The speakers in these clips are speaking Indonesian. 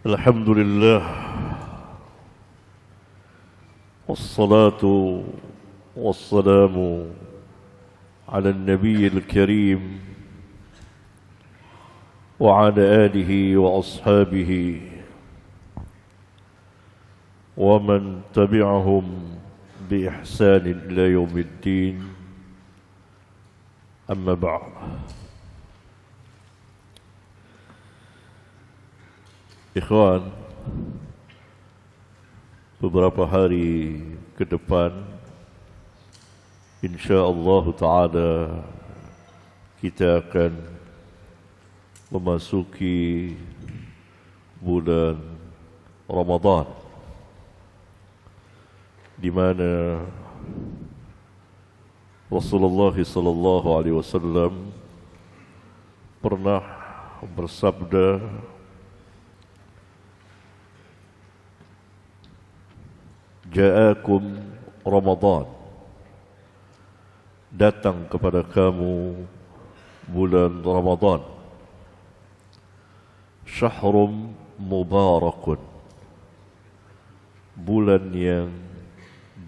الحمد لله والصلاة والسلام على النبي الكريم وعلى آله وأصحابه ومن تبعهم بإحسان إلى يوم الدين. أما بعد. Ikhwan, beberapa hari ke depan insyaallah ta'ala kita akan memasuki bulan Ramadan, di mana Rasulullah sallallahu alaihi wasallam pernah bersabda, Ja'akum Ramadan, datang kepada kamu bulan Ramadan, Syahrum Mubarakun, bulan yang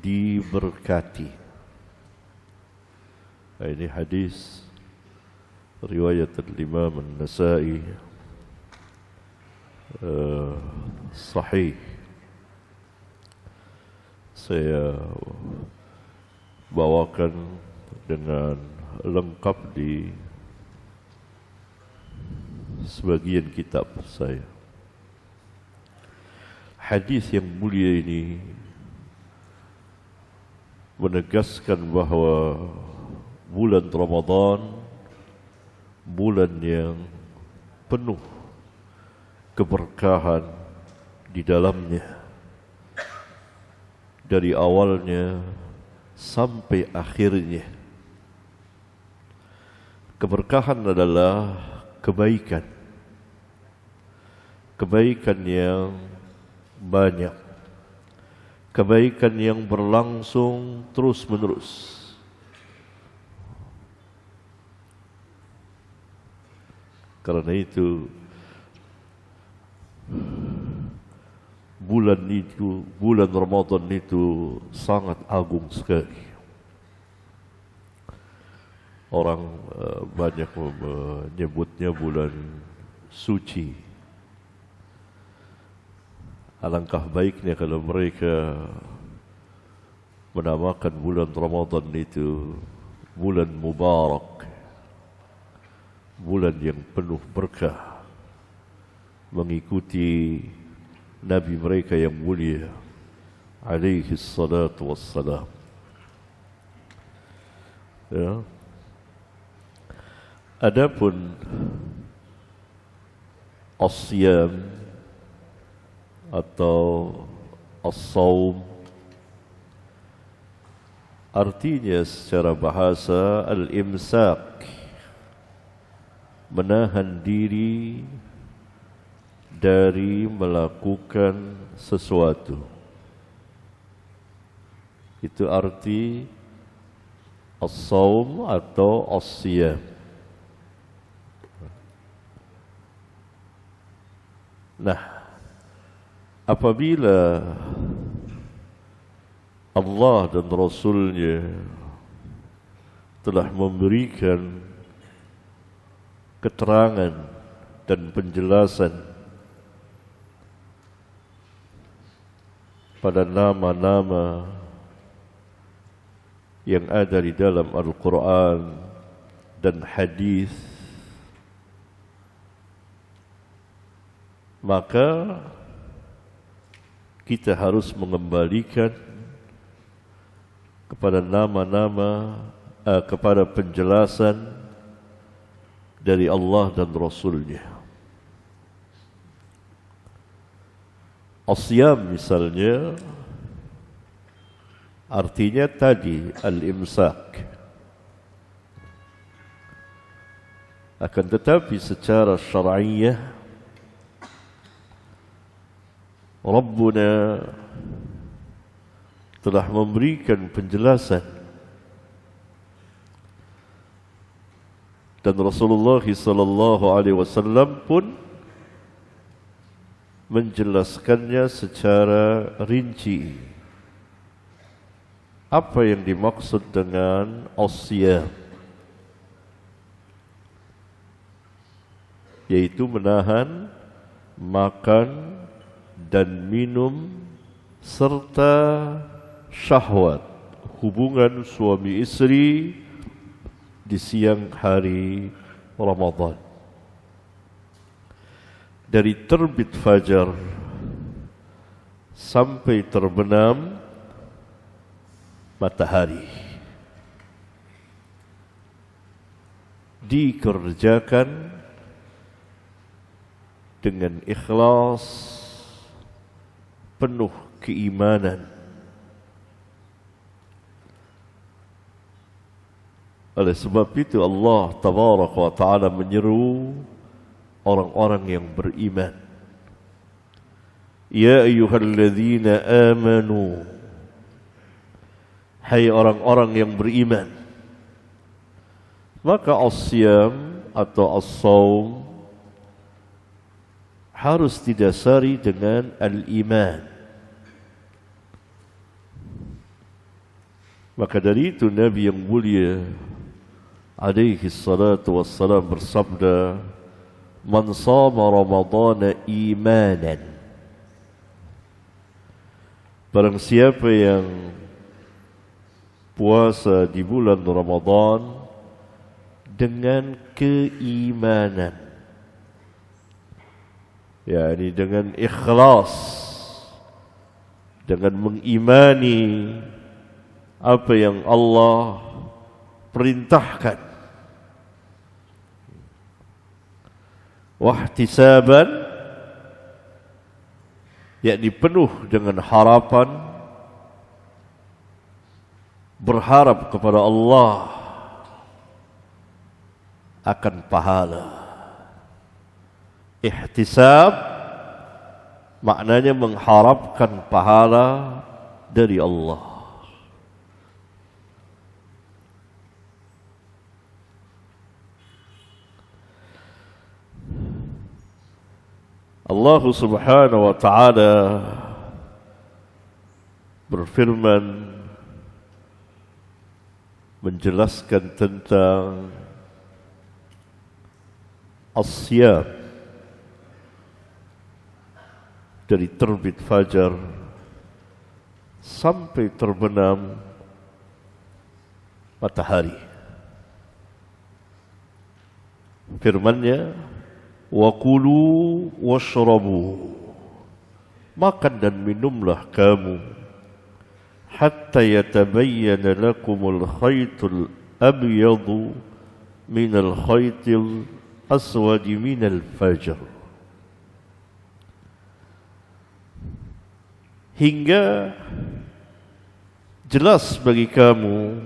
diberkati. Ini hadis riwayat Imam An-Nasa'i, sahih. Saya bawakan dengan lengkap di sebagian kitab saya. Hadis yang mulia ini menegaskan bahawa bulan Ramadan bulan yang penuh keberkahan di dalamnya, dari awalnya sampai akhirnya. Keberkahan adalah kebaikan, kebaikan yang banyak, kebaikan yang berlangsung terus menerus. Karena itu bulan Ramadan itu sangat agung sekali. Orang banyak menyebutnya bulan suci. Alangkah baiknya kalau mereka menamakan bulan Ramadan itu bulan mubarak, bulan yang penuh berkah, mengikuti Nabi mereka yang mulia alaihi salatu wassalam. Ya. Adapun as-siyam atau as-saum, artinya secara bahasa al-imsak, menahan diri dari melakukan sesuatu. Itu arti as-saum atau as-siyam. Nah, apabila Allah dan Rasulnya telah memberikan keterangan dan penjelasan pada nama-nama yang ada di dalam Al-Quran dan hadis, maka kita harus mengembalikan kepada nama-nama, kepada penjelasan dari Allah dan Rasulnya. As-siyam misalnya artinya tadi al-imsak. Akan tetapi secara syar'iyah Rabbuna telah memberikan penjelasan, dan Rasulullah sallallahu alaihi wasallam pun menjelaskannya secara rinci. Apa yang dimaksud dengan as-siyam? Yaitu menahan makan dan minum serta syahwat, hubungan suami istri di siang hari Ramadan. Dari terbit fajar sampai terbenam matahari dikerjakan dengan ikhlas, penuh keimanan. Oleh sebab itu Allah Tabaraka wa Ta'ala menyeru orang-orang yang beriman. Ya ayyuhalladzina amanu, hai orang-orang yang beriman. Maka as-siyam atau as-sawm harus didasari dengan al-iman. Maka dari itu Nabi yang mulia alaihi salatu wassalam bersabda, man sama Ramadana imanan, barang siapa yang puasa di bulan Ramadan dengan keimanan, yakni dengan ikhlas, dengan mengimani apa yang Allah perintahkan, wahtisaban, yakni penuh dengan harapan, berharap kepada Allah akan pahala. Ihtisab maknanya mengharapkan pahala dari Allah. Allah Subhanahu wa Ta'ala berfirman menjelaskan tentang as-siyam, dari terbit fajar sampai terbenam matahari. Firman-Nya, wa kulu washrabu, makan dan minumlah kamu, hatta yatabayyana lakumul khaytul abyadu minal khaytil aswadi minal fajr, hingga jelas bagi kamu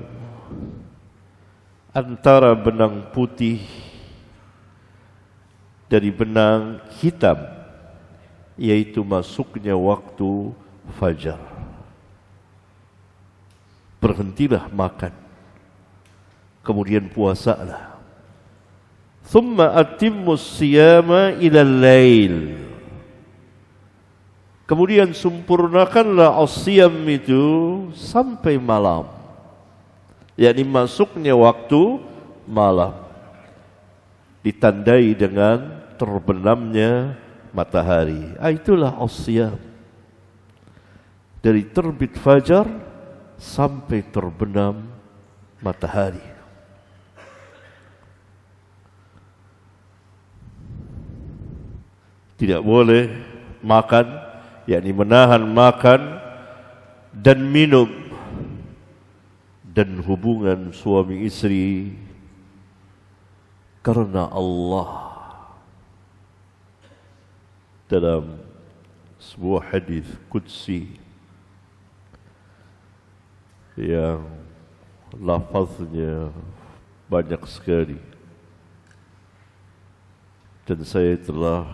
antara benang putih dari benang hitam, yaitu masuknya waktu fajar. Berhentilah makan, kemudian puasalah. Thumma atimmus siyama ilal lail, kemudian sempurnakanlah as-siyam itu sampai malam, yakni masuknya waktu malam, ditandai dengan terbenamnya matahari. Itulah as-siyam, dari terbit fajar sampai terbenam matahari. Tidak boleh makan, yakni menahan makan dan minum dan hubungan suami istri, karena Allah dalam sebuah hadis qudsi yang lafaznya banyak sekali, dan saya telah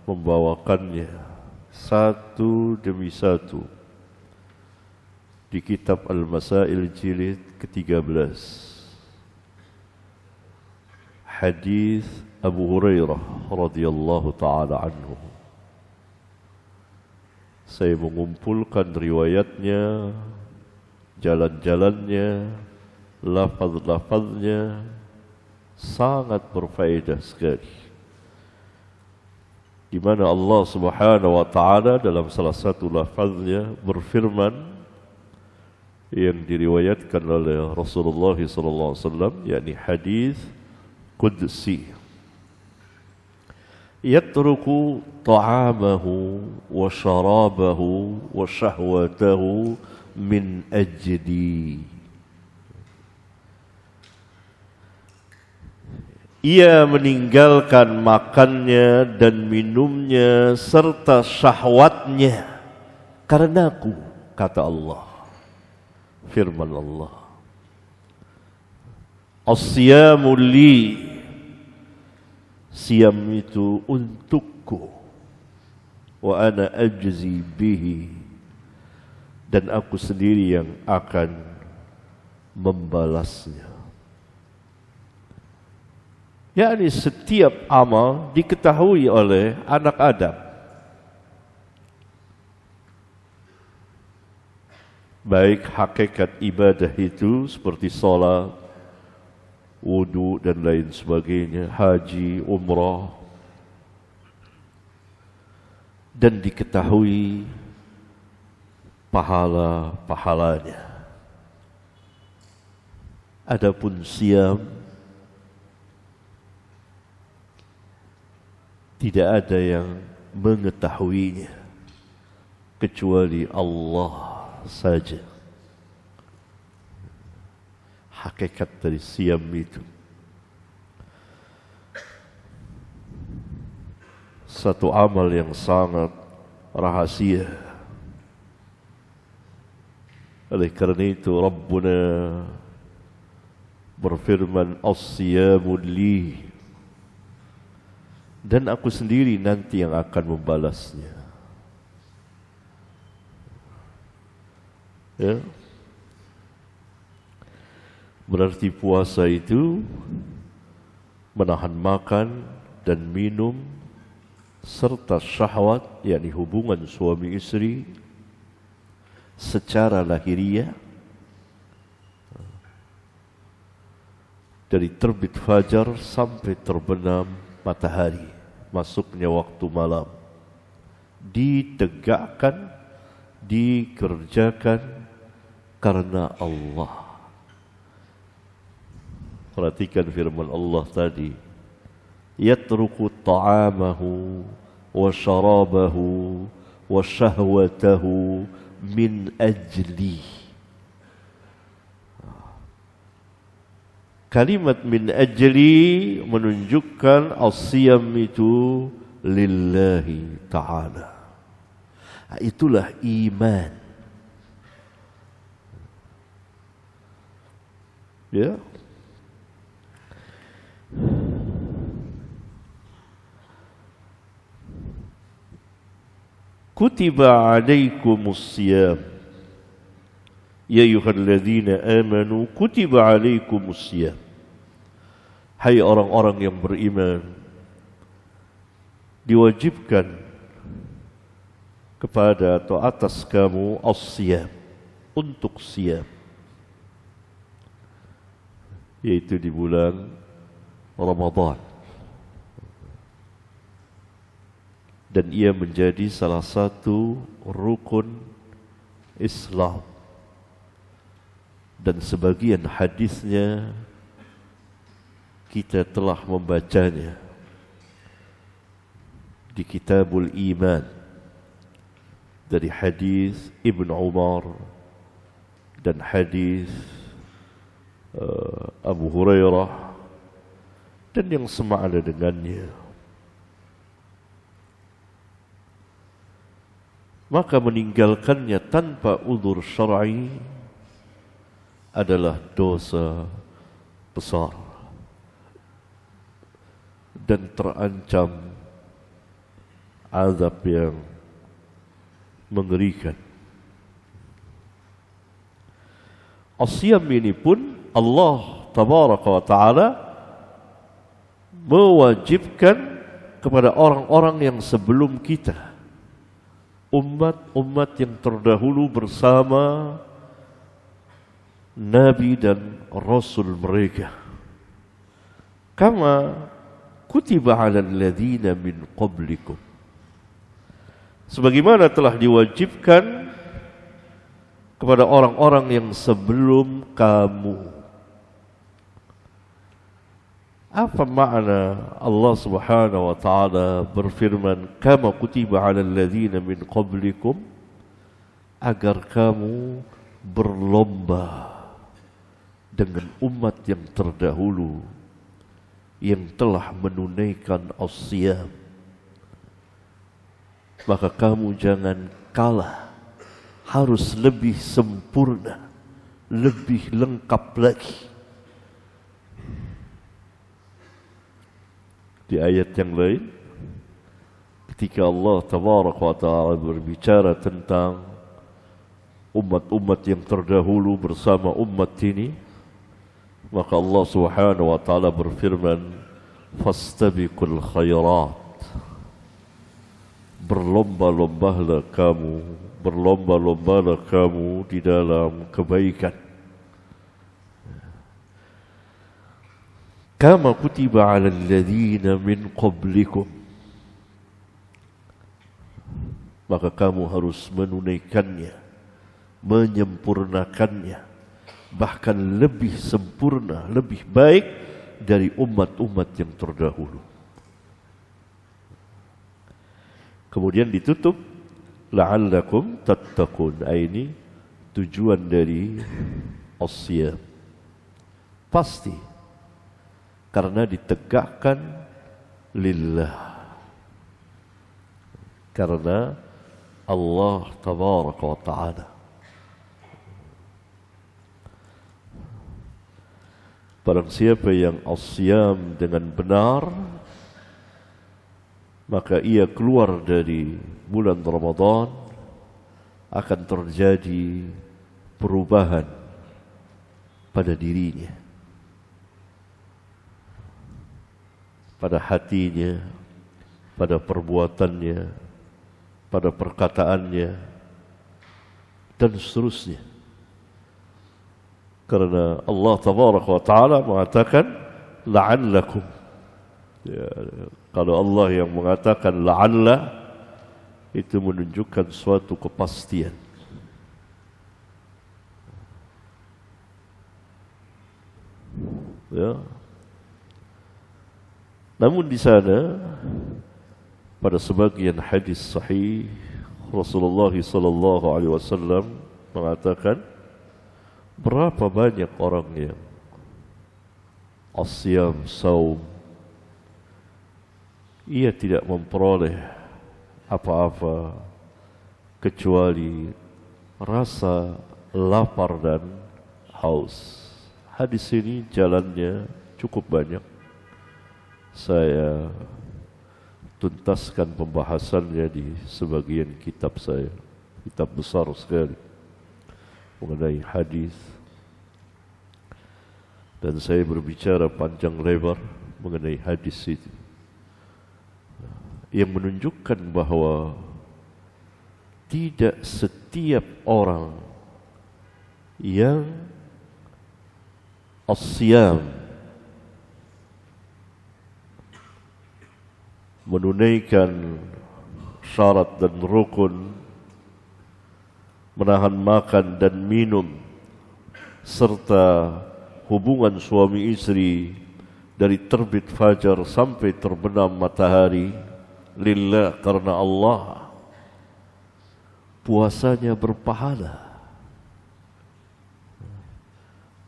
membawakannya satu demi satu di kitab Al-Masail jilid ke-13. Hadis Abu Hurairah radhiyallahu taala anhu. saya mengumpulkan riwayatnya, jalan-jalannya, lafaz-lafaznya, sangat berfaedah sekali. Di mana Allah Subhanahu wa taala dalam salah satu lafaznya berfirman yang diriwayatkan oleh Rasulullah sallallahu alaihi wasallam, yakni hadis qudsi. Yatruku ta'amahu wa syarabahu wa syahwatahu min ajli. Ia meninggalkan makannya dan minumnya serta syahwatnya karenaku, kata Allah. Firman Allah, as-siyamu li, siam itu untukku, wa ana ajzi bihi, dan aku sendiri yang akan membalasnya. Yakni setiap amal diketahui oleh anak Adam, baik hakikat ibadah itu seperti salat, wudu dan lain sebagainya, haji, umrah, dan diketahui pahala-pahalanya. Adapun siam, tidak ada yang mengetahuinya kecuali Allah saja. Hakikat dari siam itu satu amal yang sangat rahasia. Oleh kerana itu Rabbuna berfirman, as-siyamu li, dan aku sendiri nanti yang akan membalasnya. Ya. Berarti puasa itu menahan makan dan minum serta syahwat, yakni hubungan suami istri secara lahiriah, dari terbit fajar sampai terbenam matahari, masuknya waktu malam, ditegakkan, dikerjakan karena Allah. Perhatikan firman Allah tadi, yatruku ta'amahu wa syarabahu wa syahwatahu min ajli. Kalimat min ajli menunjukkan as-siyam itu lillahi ta'ala. Itulah iman. Ya. Kutiba alaikumus siyam, ya ayyuhalladzina amanu kutiba alaikumus siyam. Hai orang-orang yang beriman, diwajibkan kepada atau atas kamu as-siyam, untuk siyam, yaitu di bulan Ramadan. Dan ia menjadi salah satu rukun Islam. Dan sebagian hadisnya kita telah membacanya di Kitabul Iman dari hadis Ibn Umar dan hadis Abu Hurairah dan yang semakna dengannya. Maka meninggalkannya tanpa uzur syar'i adalah dosa besar dan terancam azab yang mengerikan. As-siyam ini pun Allah tabaraka wa ta'ala mewajibkan kepada orang-orang yang sebelum kita, umat-umat yang terdahulu bersama Nabi dan Rasul mereka. Kama kutiba 'alal ladzina min qablikum. Sebagaimana telah diwajibkan kepada orang-orang yang sebelum kamu. Apa makna Allah Subhanahu wa taala berfirman kama kutiba 'alal ladzina min qablikum? Agar kamu berlomba dengan umat yang terdahulu yang telah menunaikan as-siyam. Maka kamu jangan kalah, harus lebih sempurna, lebih lengkap lagi. Di ayat yang lain, ketika Allah Tabaraka wa Ta'ala berbicara tentang umat-umat yang terdahulu bersama umat ini, maka Allah Subhanahu wa Ta'ala berfirman, fastabiqul khairat. Berlomba-lombalah kamu di dalam kebaikan. Kama kutiba 'alal ladzina min qablikum. Maka kamu harus menunaikannya, menyempurnakannya, bahkan lebih sempurna, lebih baik dari umat-umat yang terdahulu. Kemudian ditutup la'allakum tattaqun. Ini tujuan dari as-siyam. Pasti karena ditegakkan lillah, karena Allah Tabaraka wa Ta'ala. Barang siapa yang as-siyam dengan benar, maka ia keluar dari bulan Ramadan akan terjadi perubahan pada dirinya, pada hatinya, pada perbuatannya, pada perkataannya, dan seterusnya. Karena Allah Tabaraka wa Ta'ala mengatakan la'allakum. Ya, kalau Allah yang mengatakan la'alla, itu menunjukkan suatu kepastian. Ya. Namun di sana pada sebagian hadis sahih Rasulullah sallallahu alaihi wasallam mengatakan, berapa banyak orang yang as-siyam saum, ia tidak memperoleh apa-apa kecuali rasa lapar dan haus. Hadis ini jalannya cukup banyak. Saya tuntaskan pembahasannya di sebagian kitab saya, kitab besar sekali mengenai hadis, dan saya berbicara panjang lebar mengenai hadis itu, yang menunjukkan bahwa tidak setiap orang yang as-siyam, menunaikan syarat dan rukun, menahan makan dan minum, serta hubungan suami istri dari terbit fajar sampai terbenam matahari lillah, karena Allah, puasanya berpahala.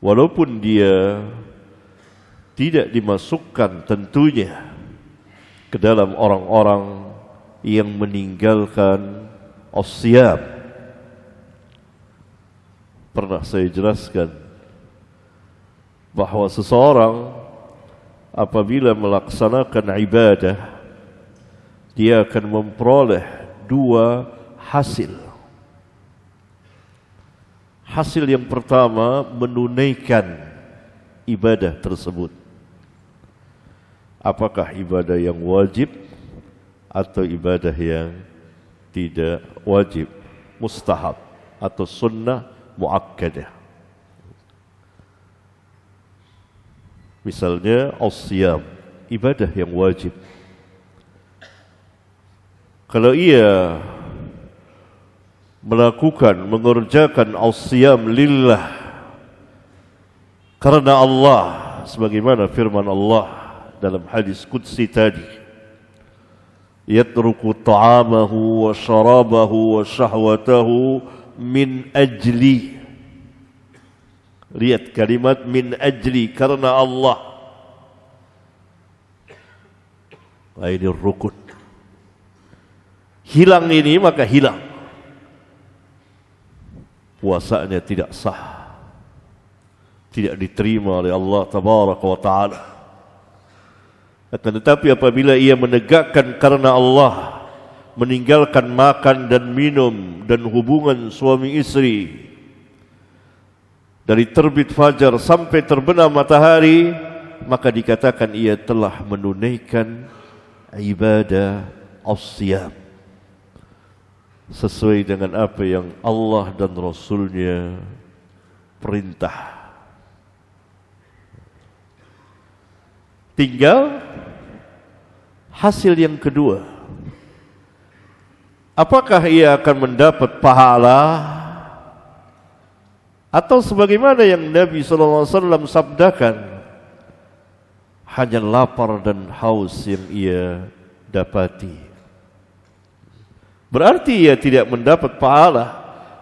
Walaupun dia tidak dimasukkan tentunya ke dalam orang-orang yang meninggalkan as-siyam. Pernah saya jelaskan bahwa seseorang apabila melaksanakan ibadah, dia akan memperoleh dua hasil. Hasil yang pertama, menunaikan ibadah tersebut. Apakah ibadah yang wajib atau ibadah yang tidak wajib, mustahab atau sunnah muakkadah. Misalnya as-siyam, ibadah yang wajib. Kalau ia melakukan, mengerjakan as-siyam lillah, karena Allah, sebagaimana firman Allah dalam hadis qudsi tadi, yatruku ta'amahu wa syarabahu wa syahwatahu min ajli. Lihat kalimat min ajli, karena Allah. Ini rukun. Hilang ini maka hilang, puasanya tidak sah, tidak diterima oleh Allah tabaraka wa ta'ala. Akan tetapi apabila ia menegakkan karena Allah, meninggalkan makan dan minum dan hubungan suami istri dari terbit fajar sampai terbenam matahari, maka dikatakan ia telah menunaikan ibadah as-siyam sesuai dengan apa yang Allah dan Rasulnya perintah. Tinggal hasil yang kedua. Apakah ia akan mendapat pahala atau sebagaimana yang Nabi SAW sabdakan, hanya lapar dan haus yang ia dapati? Berarti ia tidak mendapat pahala.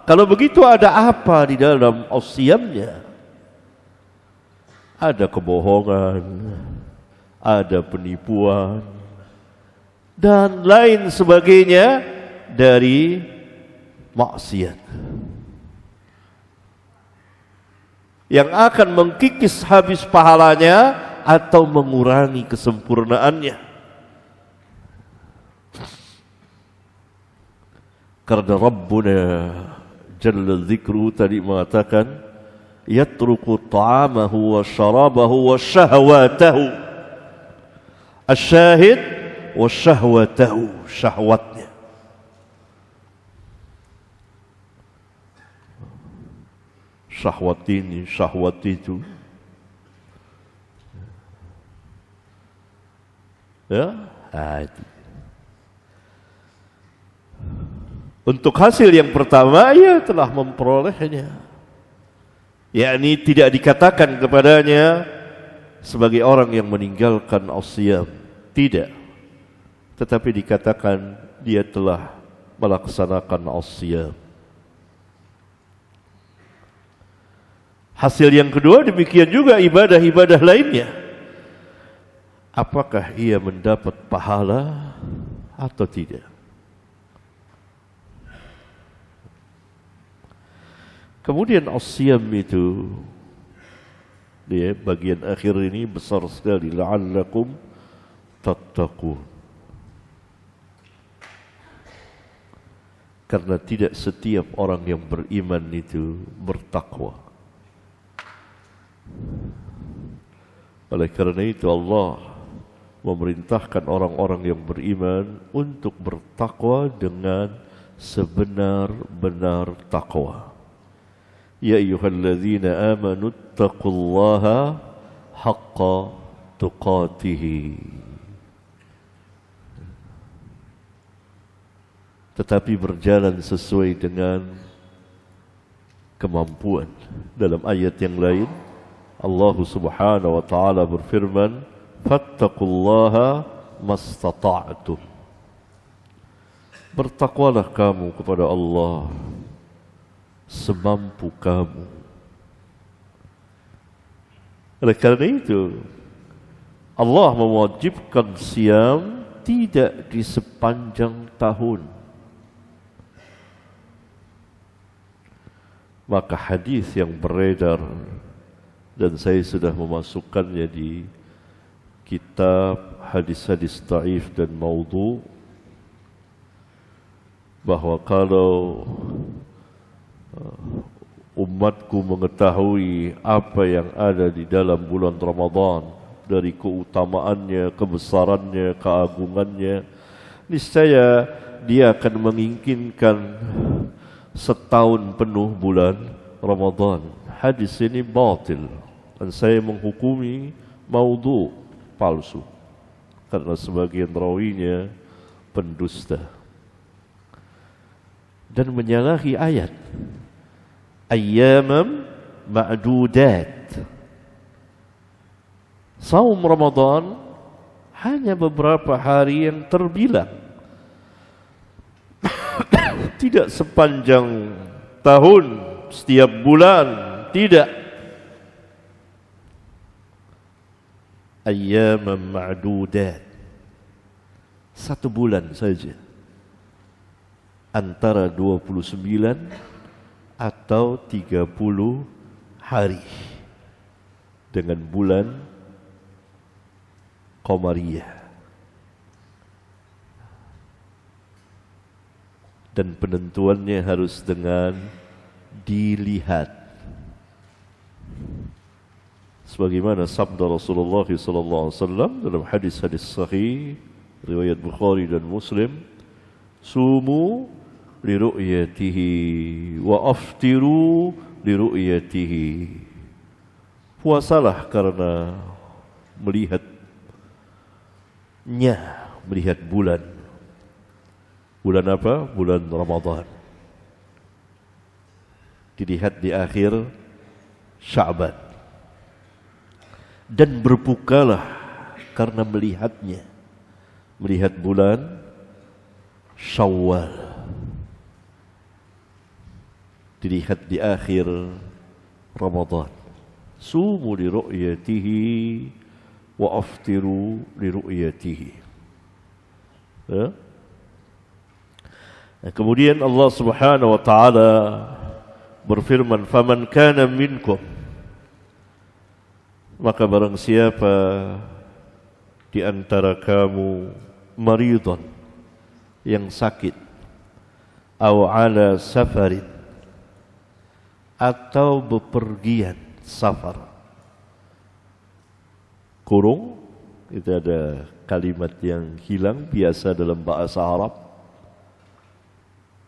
Kalau begitu ada apa di dalam as-siyamnya? Ada kebohongan, ada penipuan, dan lain sebagainya dari maksiat yang akan mengkikis habis pahalanya atau mengurangi kesempurnaannya. Karena Rabbuna Jalla Dzikruhu tadi mengatakan, yatruku ta'amahu wa syarabahu wa syahwatahu. Asyahid wa syahwatahu, syahwatnya. Syahwat ini, syahwat itu. Ya, itu. Untuk hasil yang pertama, ia telah memperolehnya, yakni tidak dikatakan kepadanya sebagai orang yang meninggalkan as-siyam, tidak, tetapi dikatakan dia telah melaksanakan as-siyam. Hasil yang kedua demikian juga ibadah-ibadah lainnya. Apakah ia mendapat pahala atau tidak? Kemudian as-siyam itu, dia bagian akhir ini besar sekali, la'allakum tattaqun. Karena tidak setiap orang yang beriman itu bertakwa. Oleh karena itu Allah memerintahkan orang-orang yang beriman untuk bertakwa dengan sebenar-benar takwa. Ya ayyuhalladzina amanu taqullaha haqqa tuqatih. Tetapi berjalan sesuai dengan kemampuan. Dalam ayat yang lain Allah Subhanahu wa taala berfirman, fattaqullaha mastata'tum. Bertakwalah kamu kepada Allah semampu kamu. Oleh karena itu Allah mewajibkan siam tidak di sepanjang tahun. Maka hadis yang beredar, dan saya sudah memasukkannya di kitab hadis-hadis dhaif dan maudhu, bahwa kalau umatku mengetahui apa yang ada di dalam bulan Ramadan dari keutamaannya, kebesarannya, keagungannya, niscaya dia akan menginginkan setahun penuh bulan Ramadan. Hadis ini batil dan saya menghukumi maudhu, palsu, karena sebagian rawinya pendusta dan menyalahi ayat ayyamam ma'dudat. Saum Ramadan hanya beberapa hari yang terbilang, tidak sepanjang tahun, setiap bulan, tidak. Ayyamam ma'dudat, satu bulan saja, antara 29 atau 30 hari dengan bulan Qamariyah. Dan penentuannya harus dengan dilihat. Sebagaimana sabda Rasulullah SAW dalam hadis-hadis sahih riwayat Bukhari dan Muslim, sumu li ru'yatihi wa aftiru li ru'yatihi. Puasalah karena melihatnya, melihat bulan. Bulan apa? Bulan Ramadan. Dilihat di akhir Sya'ban. Dan berbukalah karena melihatnya. Melihat bulan Syawal. Dilihat di akhir Ramadan. Sumu li ru'yatihi wa aftiru li ru'yatihi. Ya? Kemudian Allah Subhanahu wa taala berfirman, "Faman kana minkum," maka barang siapa di antara kamu maridun, yang sakit, aw ala safarin, atau bepergian, safar. Kurung, itu ada kalimat yang hilang biasa dalam bahasa Arab.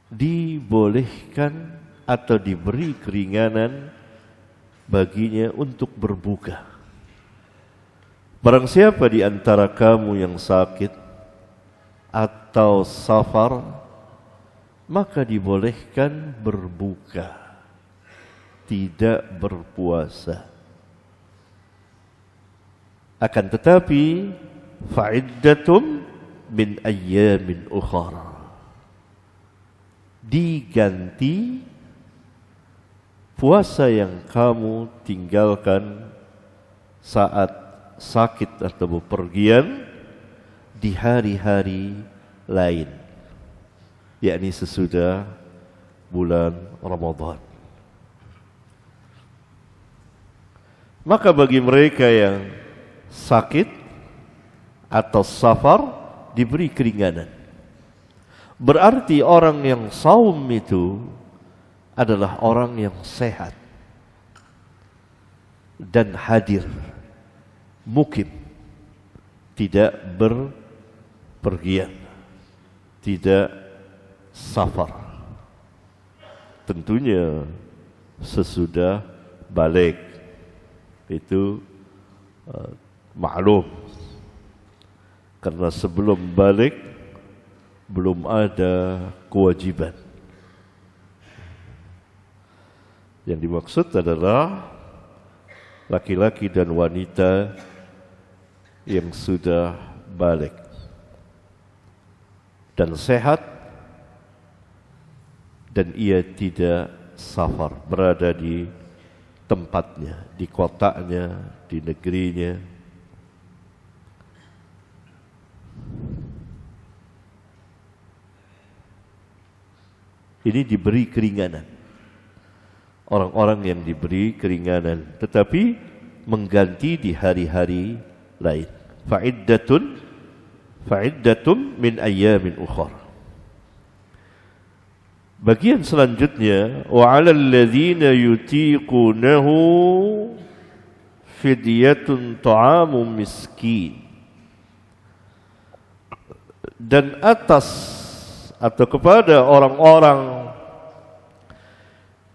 Dibolehkan atau diberi keringanan baginya untuk berbuka. Barang siapa di antara kamu yang sakit atau safar, maka dibolehkan berbuka, tidak berpuasa. Akan tetapi fa'iddatum min ayyamin ukhra, diganti puasa yang kamu tinggalkan saat sakit atau bepergian di hari-hari lain, yakni sesudah bulan Ramadan. Maka bagi mereka yang sakit atau safar diberi keringanan. Berarti orang yang saum itu adalah orang yang sehat dan hadir, mukim, tidak berpergian, tidak safar. Tentunya sesudah balik itu maklum, karena sebelum balik belum ada kewajiban. Yang dimaksud adalah laki-laki dan wanita yang sudah balik dan sehat dan ia tidak safar, berada di tempatnya, di kotanya, di negerinya. Ini diberi keringanan. Orang-orang yang diberi keringanan, tetapi mengganti di hari-hari lain. Fa'iddatun min ayyamin ukhar. Bagian selanjutnya, wa 'alal ladzina yutiqunahu fidyatun ta'amu miskin. Dan atas atau kepada orang-orang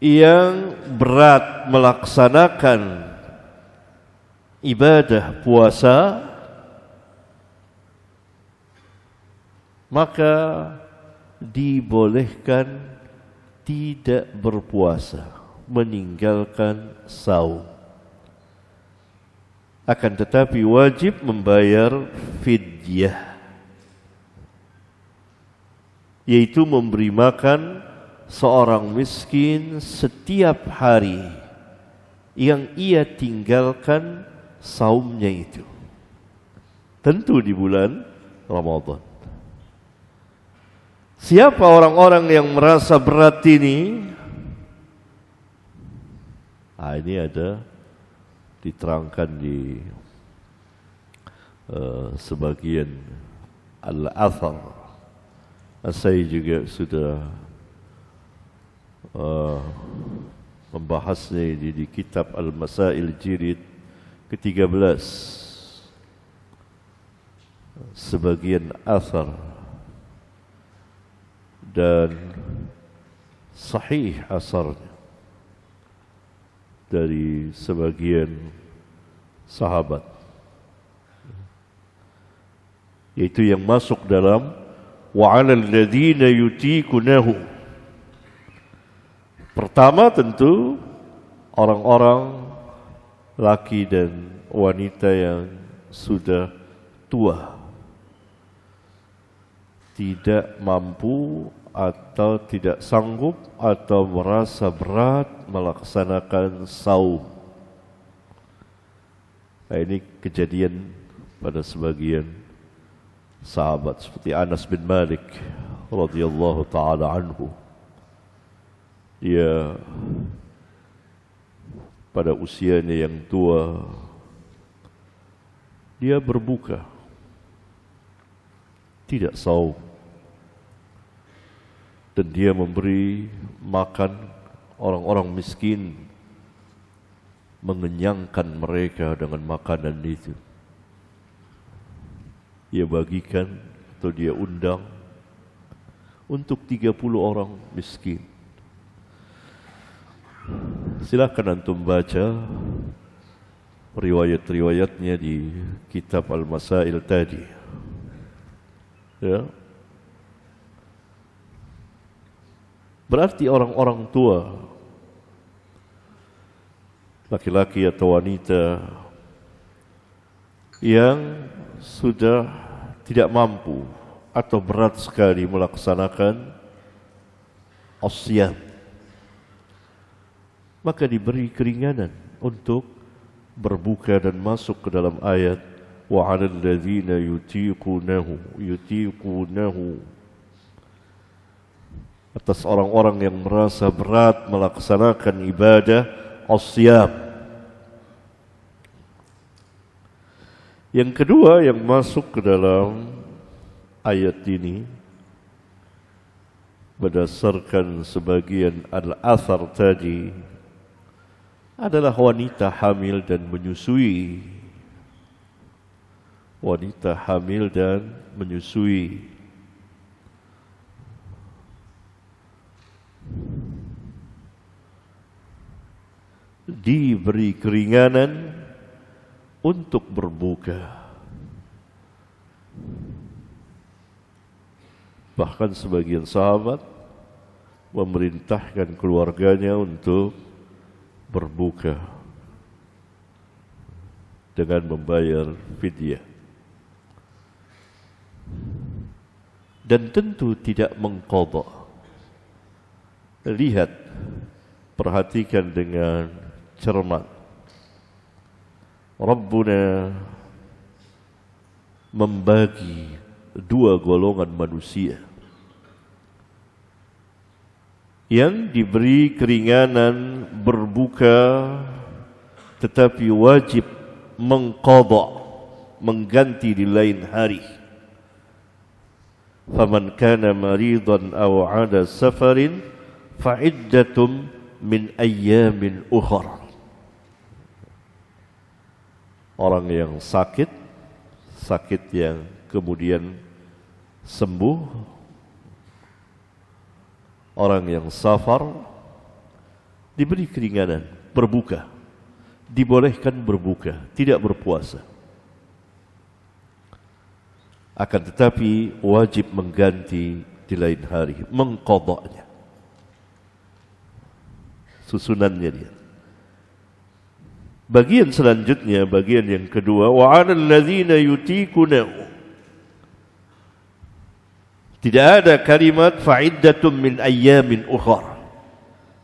yang berat melaksanakan ibadah puasa, maka dibolehkan tidak berpuasa, meninggalkan saum. Akan tetapi wajib membayar fidyah, yaitu memberi makan seorang miskin setiap hari yang ia tinggalkan saumnya itu, tentu di bulan Ramadan. Siapa orang-orang yang merasa berat ini? Ini ada diterangkan di sebagian al-athar. Saya juga sudah membahasnya di kitab Al-Masail Jirid ke-13. Sebagian athar dan sahih asarnya dari sebagian sahabat, yaitu yang masuk dalam wa 'alal ladzina yutiqunahu. Pertama tentu orang-orang laki dan wanita yang sudah tua, tidak mampu atau tidak sanggup atau merasa berat melaksanakan saum. Ini kejadian pada sebagian sahabat seperti Anas bin Malik radhiyallahu taala anhu. Dia pada usianya yang tua, dia berbuka, tidak saum, dan dia memberi makan orang-orang miskin, mengenyangkan mereka dengan makanan itu. Dia bagikan atau dia undang untuk 30 orang miskin. Silakan antum baca riwayat-riwayatnya di kitab Al-Masail tadi. Ya. Berarti orang-orang tua, laki-laki atau wanita yang sudah tidak mampu atau berat sekali melaksanakan as-siyam, maka diberi keringanan untuk berbuka dan masuk ke dalam ayat wa 'alal ladzina yutiqunahu, atas orang-orang yang merasa berat melaksanakan ibadah as-siyam. Yang kedua yang masuk ke dalam ayat ini berdasarkan sebagian al-athar tadi adalah wanita hamil dan menyusui. Wanita hamil dan menyusui. Diberi keringanan untuk berbuka. Bahkan sebagian sahabat memerintahkan keluarganya untuk berbuka dengan membayar fidyah, dan tentu tidak mengqadha. Lihat, perhatikan dengan cermat. Rabbuna membagi dua golongan manusia. Yang diberi keringanan berbuka tetapi wajib mengqadha, mengganti di lain hari. Faman kana maridan aw 'ala safarin fa iddatum min ayyamin ukhra. Orang yang sakit yang kemudian sembuh Orang yang safar diberi keringanan, berbuka. Dibolehkan berbuka, tidak berpuasa. Akan tetapi wajib mengganti di lain hari, mengqadanya. Susunannya dia. Bagian selanjutnya, bagian yang kedua, wa 'alal ladzina yutiqunahu. Tidak ada kalimat fa'iddatun min ayyamin ukhar.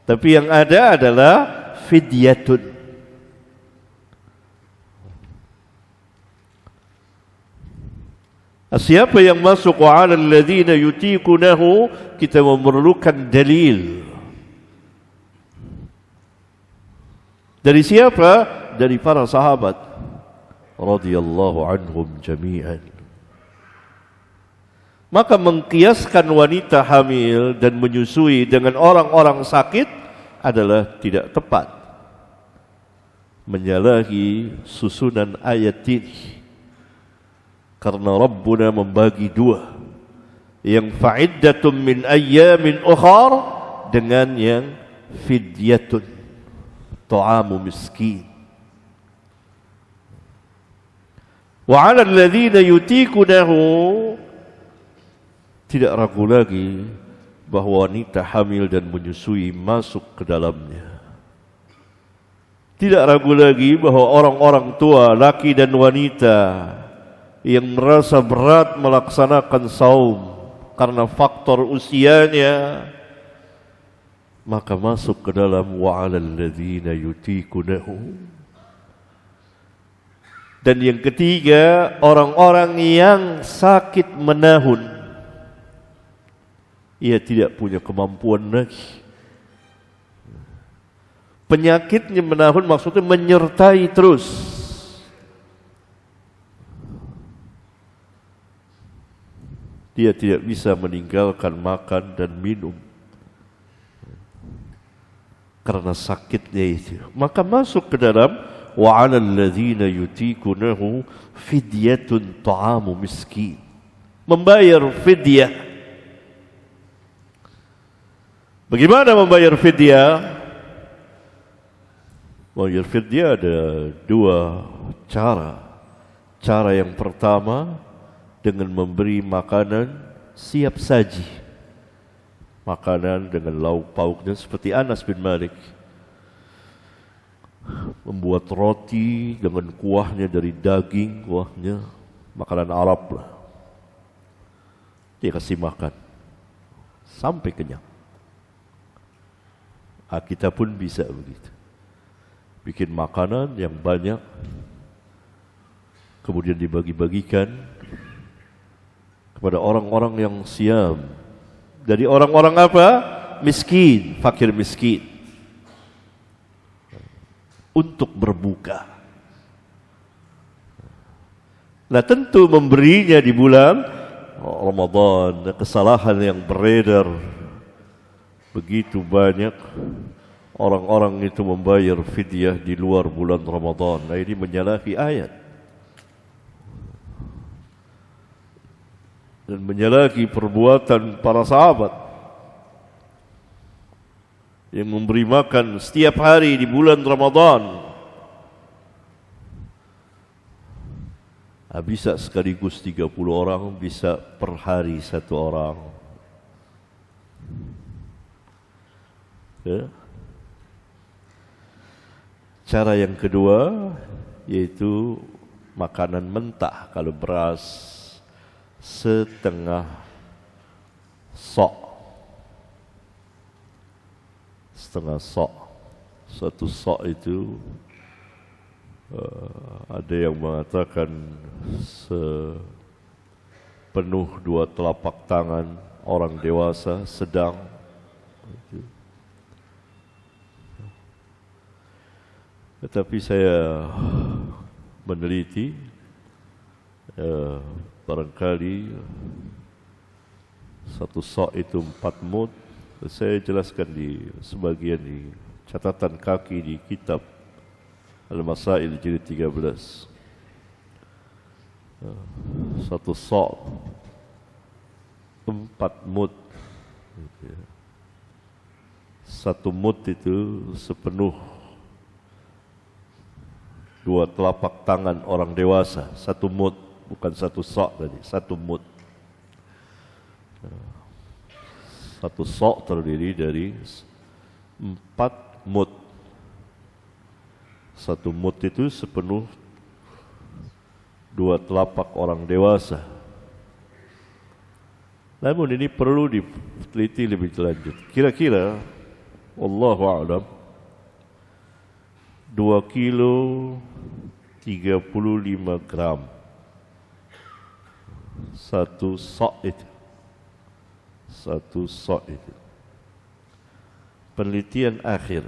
Tapi yang ada adalah fidyatun. Siapa yang masuk wa 'alal ladzina yutiqunahu, kita memerlukan dalil. Dari siapa? Dari para sahabat radhiyallahu anhum jami'an. Maka mengkiaskan wanita hamil dan menyusui dengan orang-orang sakit adalah tidak tepat, menyalahi susunan ayat ini. Karena Rabbuna membagi dua, yang fa'iddatun min ayyamin ukhar dengan yang fidyatun, ta'amu miskin. Wa 'alal ladzina yutiqunahu, tidak ragu lagi bahwa wanita hamil dan menyusui masuk ke dalamnya. Tidak ragu lagi bahwa orang-orang tua, laki dan wanita yang merasa berat melaksanakan saum karena faktor usianya, maka masuk ke dalam wa 'alal ladzina yutiqunahu. Dan yang ketiga, orang-orang yang sakit menahun, ia tidak punya kemampuan lagi. Penyakitnya menahun maksudnya menyertai terus. Dia tidak bisa meninggalkan makan dan minum karena sakitnya itu. Maka masuk ke dalam wa 'alal ladzina yutiqunahu fidyatun ta'amu miskin. Membayar fidyah. Bagaimana membayar fidyah? Membayar fidyah ada dua cara. Cara yang pertama dengan memberi makanan siap saji, makanan dengan lauk pauknya, seperti Anas bin Malik membuat roti dengan kuahnya dari daging, kuahnya makanan Arab lah. Dia kasih makan sampai kenyang. Kita pun bisa begitu, bikin makanan yang banyak, kemudian dibagi-bagikan kepada orang-orang yang siam. Dari orang-orang apa? Miskin, fakir miskin, untuk berbuka. Nah, tentu memberinya di bulan Ramadan, kesalahan yang beredar begitu banyak, orang-orang itu membayar fidyah di luar bulan Ramadan. Nah, ini menyalahi ayat dan menyalahi perbuatan para sahabat yang memberi makan setiap hari di bulan Ramadan. Bisa sekaligus 30 orang, bisa per hari satu orang. Ya. Cara yang kedua yaitu makanan mentah. Kalau beras setengah sok, satu sok itu ada yang mengatakan sepenuh 2 telapak tangan orang dewasa sedang. Tetapi saya meneliti, barangkali satu sok itu 4 mud. Saya jelaskan di sebagian di catatan kaki di kitab Al-Masail jilid 13. Satu sok 4 mud. Satu mud itu sepenuh dua telapak tangan orang dewasa. Satu mud, bukan satu sok tadi, satu mud. Satu sok terdiri dari 4 mud. Satu mud itu sepenuh dua telapak orang dewasa. Namun ini perlu diteliti lebih lanjut. Kira-kira, wallahu a'lam, 2 kilo 35 gram. Satu sok itu. Satu sok itu. Penelitian akhir.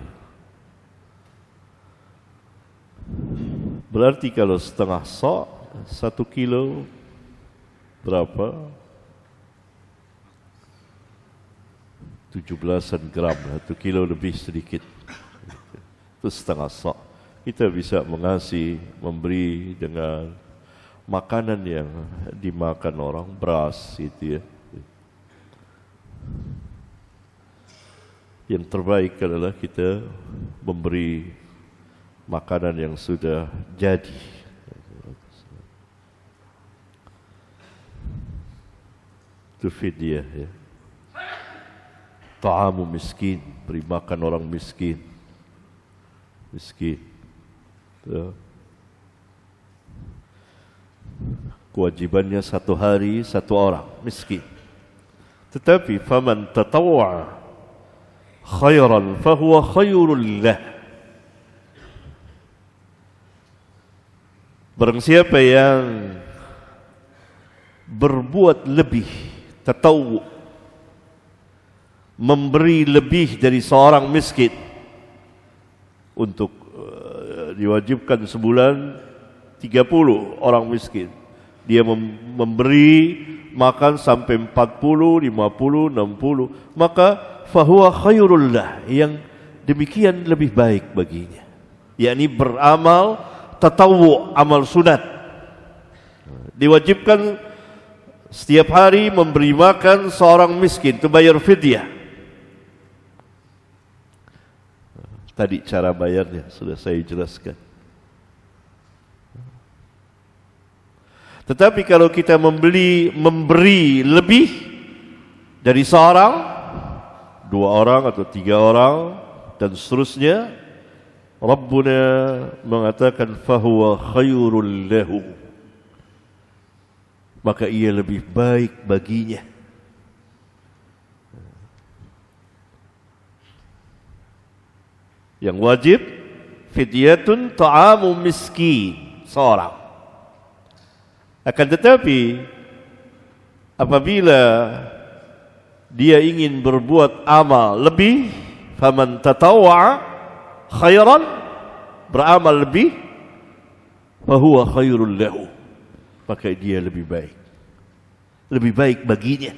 Berarti kalau setengah sok, 1 kilo berapa? 17-an gram, 1 kilo lebih sedikit. Itu setengah sok. Kita bisa mengasih, memberi dengan makanan yang dimakan orang, beras itu ya. Yang terbaik adalah kita memberi makanan yang sudah jadi. Itu fidyah ya. Ta'amu miskin, beri makan orang miskin. Miskin. Ya. Kewajibannya 1 hari 1 orang miskin. Tetapi faman tatawwa khairan fahuwa khairul lah. Barang siapa yang berbuat lebih, tatawwu, memberi lebih dari seorang miskin, untuk diwajibkan sebulan 30 orang miskin, dia memberi makan sampai 40, 50, 60, maka fahuwa khairullah, yang demikian lebih baik baginya, yakni beramal tatawwu, amal sunat. Diwajibkan setiap hari memberi makan seorang miskin, itu bayar fidyah. Tadi cara bayarnya sudah saya jelaskan. Tetapi kalau kita memberi lebih dari seorang, 2 orang atau 3 orang dan seterusnya, Rabbuna mengatakan fahuwa khairul lahu, maka ia lebih baik baginya. Yang wajib fidyatun ta'amu miskin, seorang. Akan tetapi apabila dia ingin berbuat amal lebih, faman tatawwa khairan, beramal lebih, fahuwa khairul lahu, maka dia lebih baik baginya.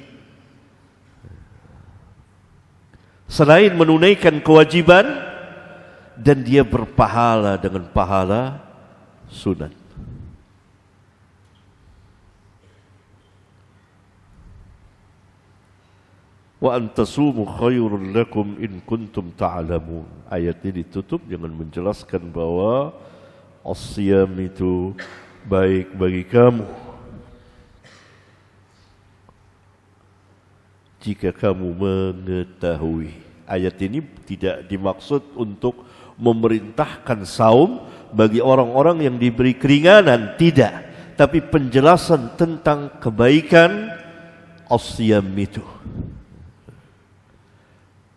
Selain menunaikan kewajiban, dan dia berpahala dengan pahala sunat. Wa antasumu khairul lakum in kuntum ta'lamun. Ayat ini ditutup dengan menjelaskan bahwa as-siyam itu baik bagi kamu jika kamu mengetahui. Ayat ini tidak dimaksud untuk memerintahkan saum bagi orang-orang yang diberi keringanan, tidak, tapi penjelasan tentang kebaikan as-siyam itu.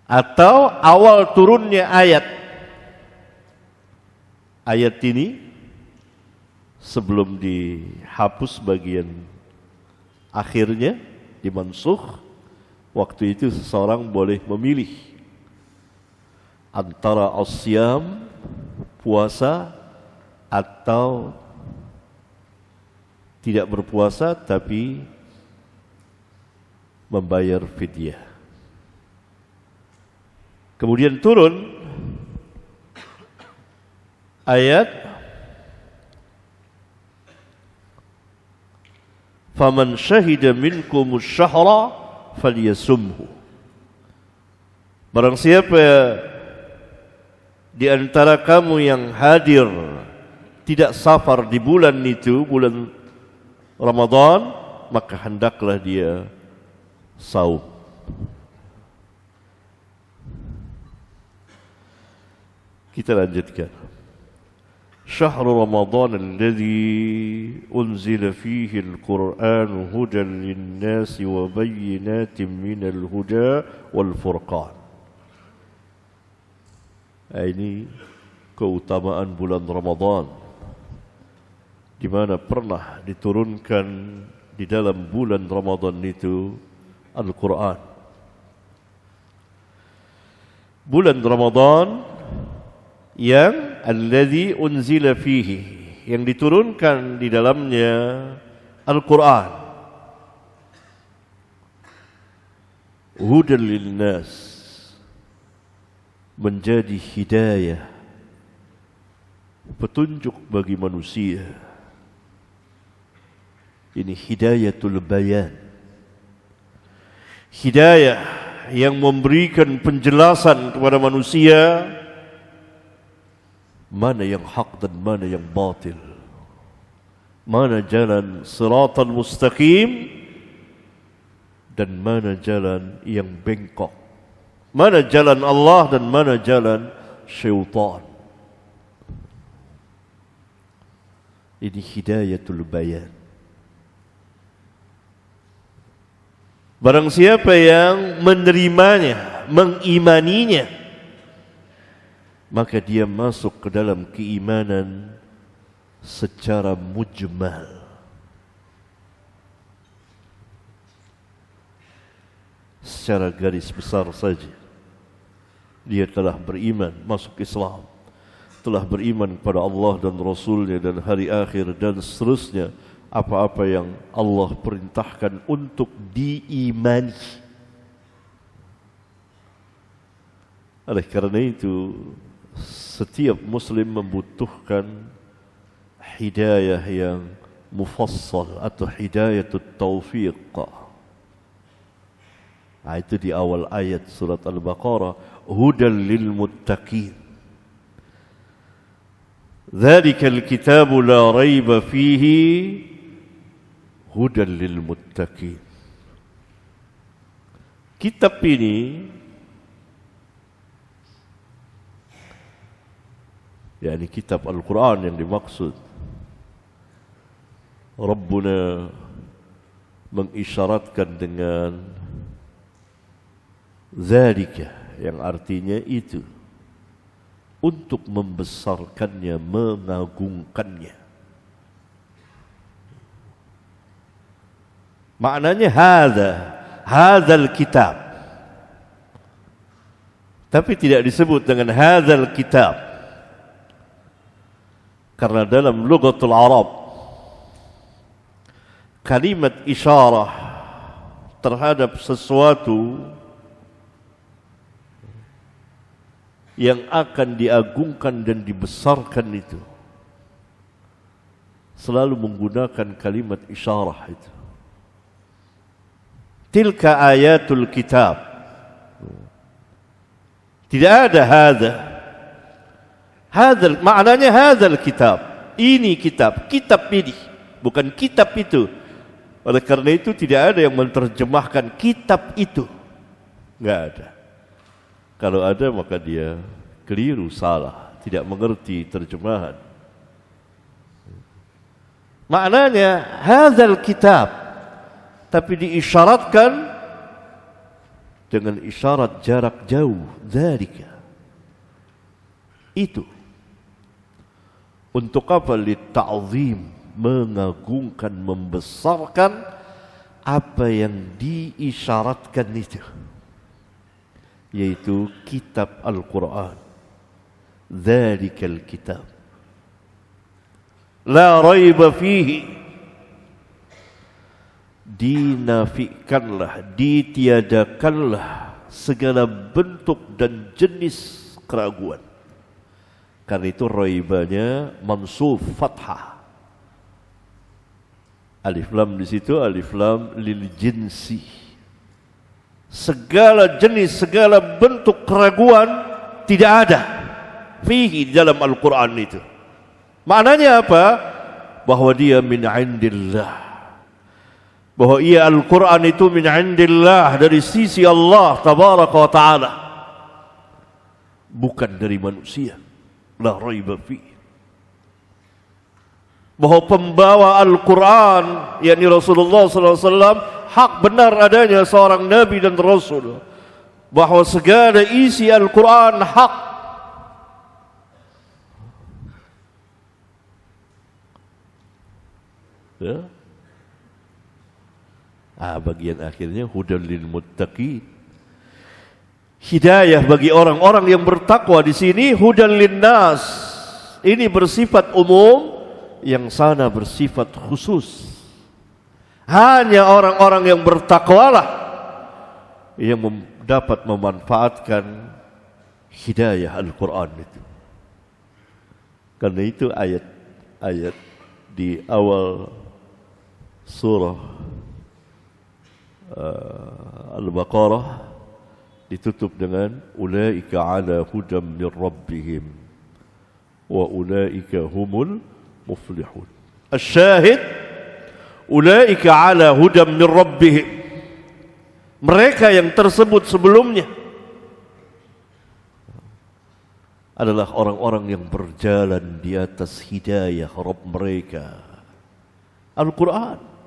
Atau awal turunnya ayat ini sebelum dihapus bagian akhirnya, dimansukh, waktu itu seseorang boleh memilih antara as-siyam, puasa, atau tidak berpuasa tapi membayar fidyah. Kemudian turun ayat faman syahida minkumus syahra falyasumhu. Barang siapa di antara kamu yang hadir tidak safar di bulan itu, bulan Ramadan, maka hendaklah dia saum. Kita lanjutkan. شهر رمضان الذي أنزل فيه القرآن هدى للناس وبينات من الهدى والفرقان. Ini keutamaan bulan Ramadan, di mana pernah diturunkan di dalam bulan Ramadan itu Al-Quran. Bulan Ramadan yang alladzi unzila fihi, yang diturunkan di dalamnya Al-Quran, hudan linnas, menjadi hidayah, petunjuk bagi manusia. Ini hidayatul bayan, hidayah yang memberikan penjelasan kepada manusia mana yang hak dan mana yang batil, mana jalan siratal mustaqim dan mana jalan yang bengkok, mana jalan Allah dan mana jalan syaitan. Ini hidayatul bayan. Barang siapa yang menerimanya, mengimaninya, maka dia masuk ke dalam keimanan secara mujmal. Secara garis besar saja, dia telah beriman, masuk Islam, telah beriman kepada Allah dan Rasulnya dan hari akhir dan seterusnya, apa-apa yang Allah perintahkan untuk diimani. Oleh karena itu, setiap muslim membutuhkan hidayah yang mufassal atau hidayatut taufiq. Nah, itu di awal ayat surat Al-Baqarah, hudal lil muttaqin. Dzalikal kitabu la raiba fihi hudal lil muttaqin. Kitab ini, yakni kitab Al-Quran yang dimaksud, Rabbuna mengisyaratkan dengan zalika, yang artinya itu, untuk membesarkannya, mengagungkannya. Maknanya hadzal kitab, tapi tidak disebut dengan hadzal kitab, karena dalam lughatul Arab kalimat isyarah terhadap sesuatu yang akan diagungkan dan dibesarkan itu selalu menggunakan kalimat isyarah itu. Tilka ayatul kitab. Tidak ada hadzal, maknanya hadzal kitab. Ini kitab, kitab ini, bukan kitab itu. Oleh karena itu tidak ada yang menerjemahkan kitab itu. Enggak ada. Kalau ada maka dia keliru, salah, tidak mengerti terjemahan. Maknanya hadzal kitab, tapi diisyaratkan dengan isyarat jarak jauh. Dzalika, itu. Untuk apa? Litta'zim, mengagungkan, membesarkan apa yang diisyaratkan itu, yaitu kitab Al-Quran. Dzalikal kitab la raiba fihi, dinafikanlah, ditiadakanlah segala bentuk dan jenis keraguan. Karena itu raibanya mansub fathah. Alif lam di situ alif lam lil jinsi. segala jenis, segala bentuk keraguan tidak ada fihi di dalam Al-Quran itu. Maknanya apa? Bahwa dia min indillah, bahwa ia Al-Quran itu min indillah, dari sisi Allah tabaraka wa ta'ala, bukan dari manusia. La raiba fi. Bahwa pembawa Al-Quran, yakni Rasulullah SAW, hak benar adanya seorang Nabi dan Rasul. Bahwa segala isi Al-Quran hak. Ya. Bagian akhirnya hudal lil muttaqin, hidayah bagi orang-orang yang bertakwa. Di sini hudal lin nas, ini bersifat umum, yang sana bersifat khusus. Hanya orang-orang yang bertakwalah yang dapat memanfaatkan hidayah Al-Quran itu. Karena itu ayat-ayat di awal surah Al-Baqarah ditutup dengan ulaika ala hudam min rabbihim wa ulaika humul muflihun. Asy-syahid ulaika ala hudam min rabbihim, mereka yang tersebut sebelumnya adalah orang-orang yang berjalan di atas hidayah Rabb mereka, Al-Quran.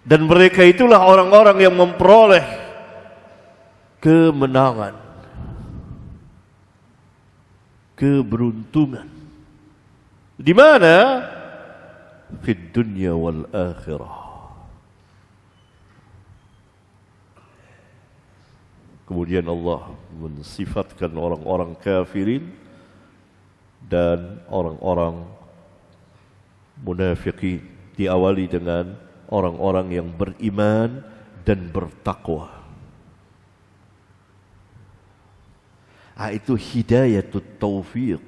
Dan mereka itulah orang-orang yang memperoleh kemenangan, keberuntungan. Di mana? Fid dunya wal akhirah. Kemudian Allah mensifatkan orang-orang kafirin dan orang-orang munafikin, diawali dengan orang-orang yang beriman dan bertakwa. Itu hidayatut taufiq.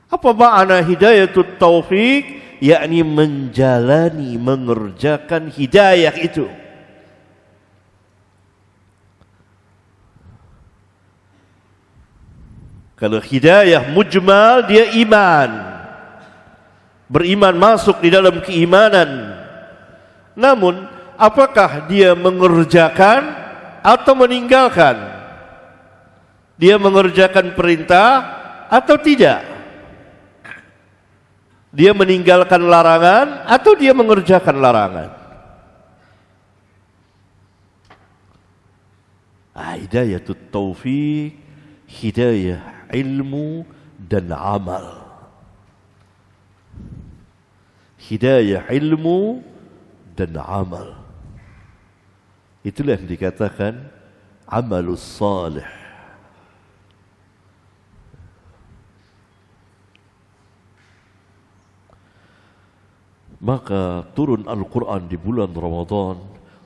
Apa makna hidayatut taufiq? Yakni menjalani, mengerjakan hidayah itu. Kalau hidayah mujmal, dia iman, beriman, masuk di dalam keimanan. Namun apakah dia mengerjakan atau meninggalkan? Dia mengerjakan perintah atau tidak? Dia meninggalkan larangan atau dia mengerjakan larangan? Hidayatut taufiq, hidayah ilmu dan amal. Hidayah ilmu dan amal, itulah yang dikatakan amalus salih. Maka turun Al-Quran di bulan Ramadan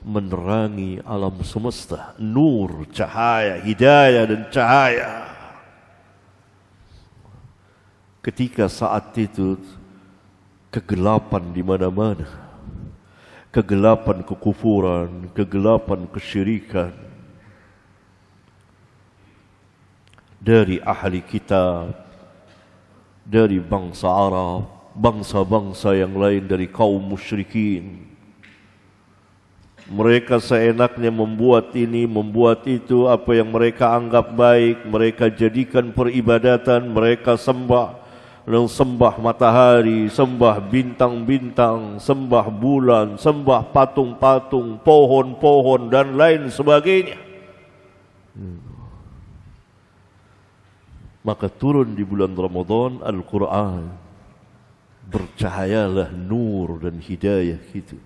menerangi alam semesta, nur, cahaya, hidayah dan cahaya. Ketika saat itu kegelapan di mana-mana, kegelapan kekufuran, kegelapan kesyirikan, dari ahli kitab, dari bangsa Arab, bangsa-bangsa yang lain, dari kaum musyrikin. Mereka seenaknya membuat ini, membuat itu, apa yang mereka anggap baik, mereka jadikan peribadatan, mereka sembah matahari, sembah bintang-bintang, sembah bulan, sembah patung-patung, pohon-pohon dan lain sebagainya. Maka turun di bulan Ramadan Al-Quran, bercahayalah nur dan hidayah itu,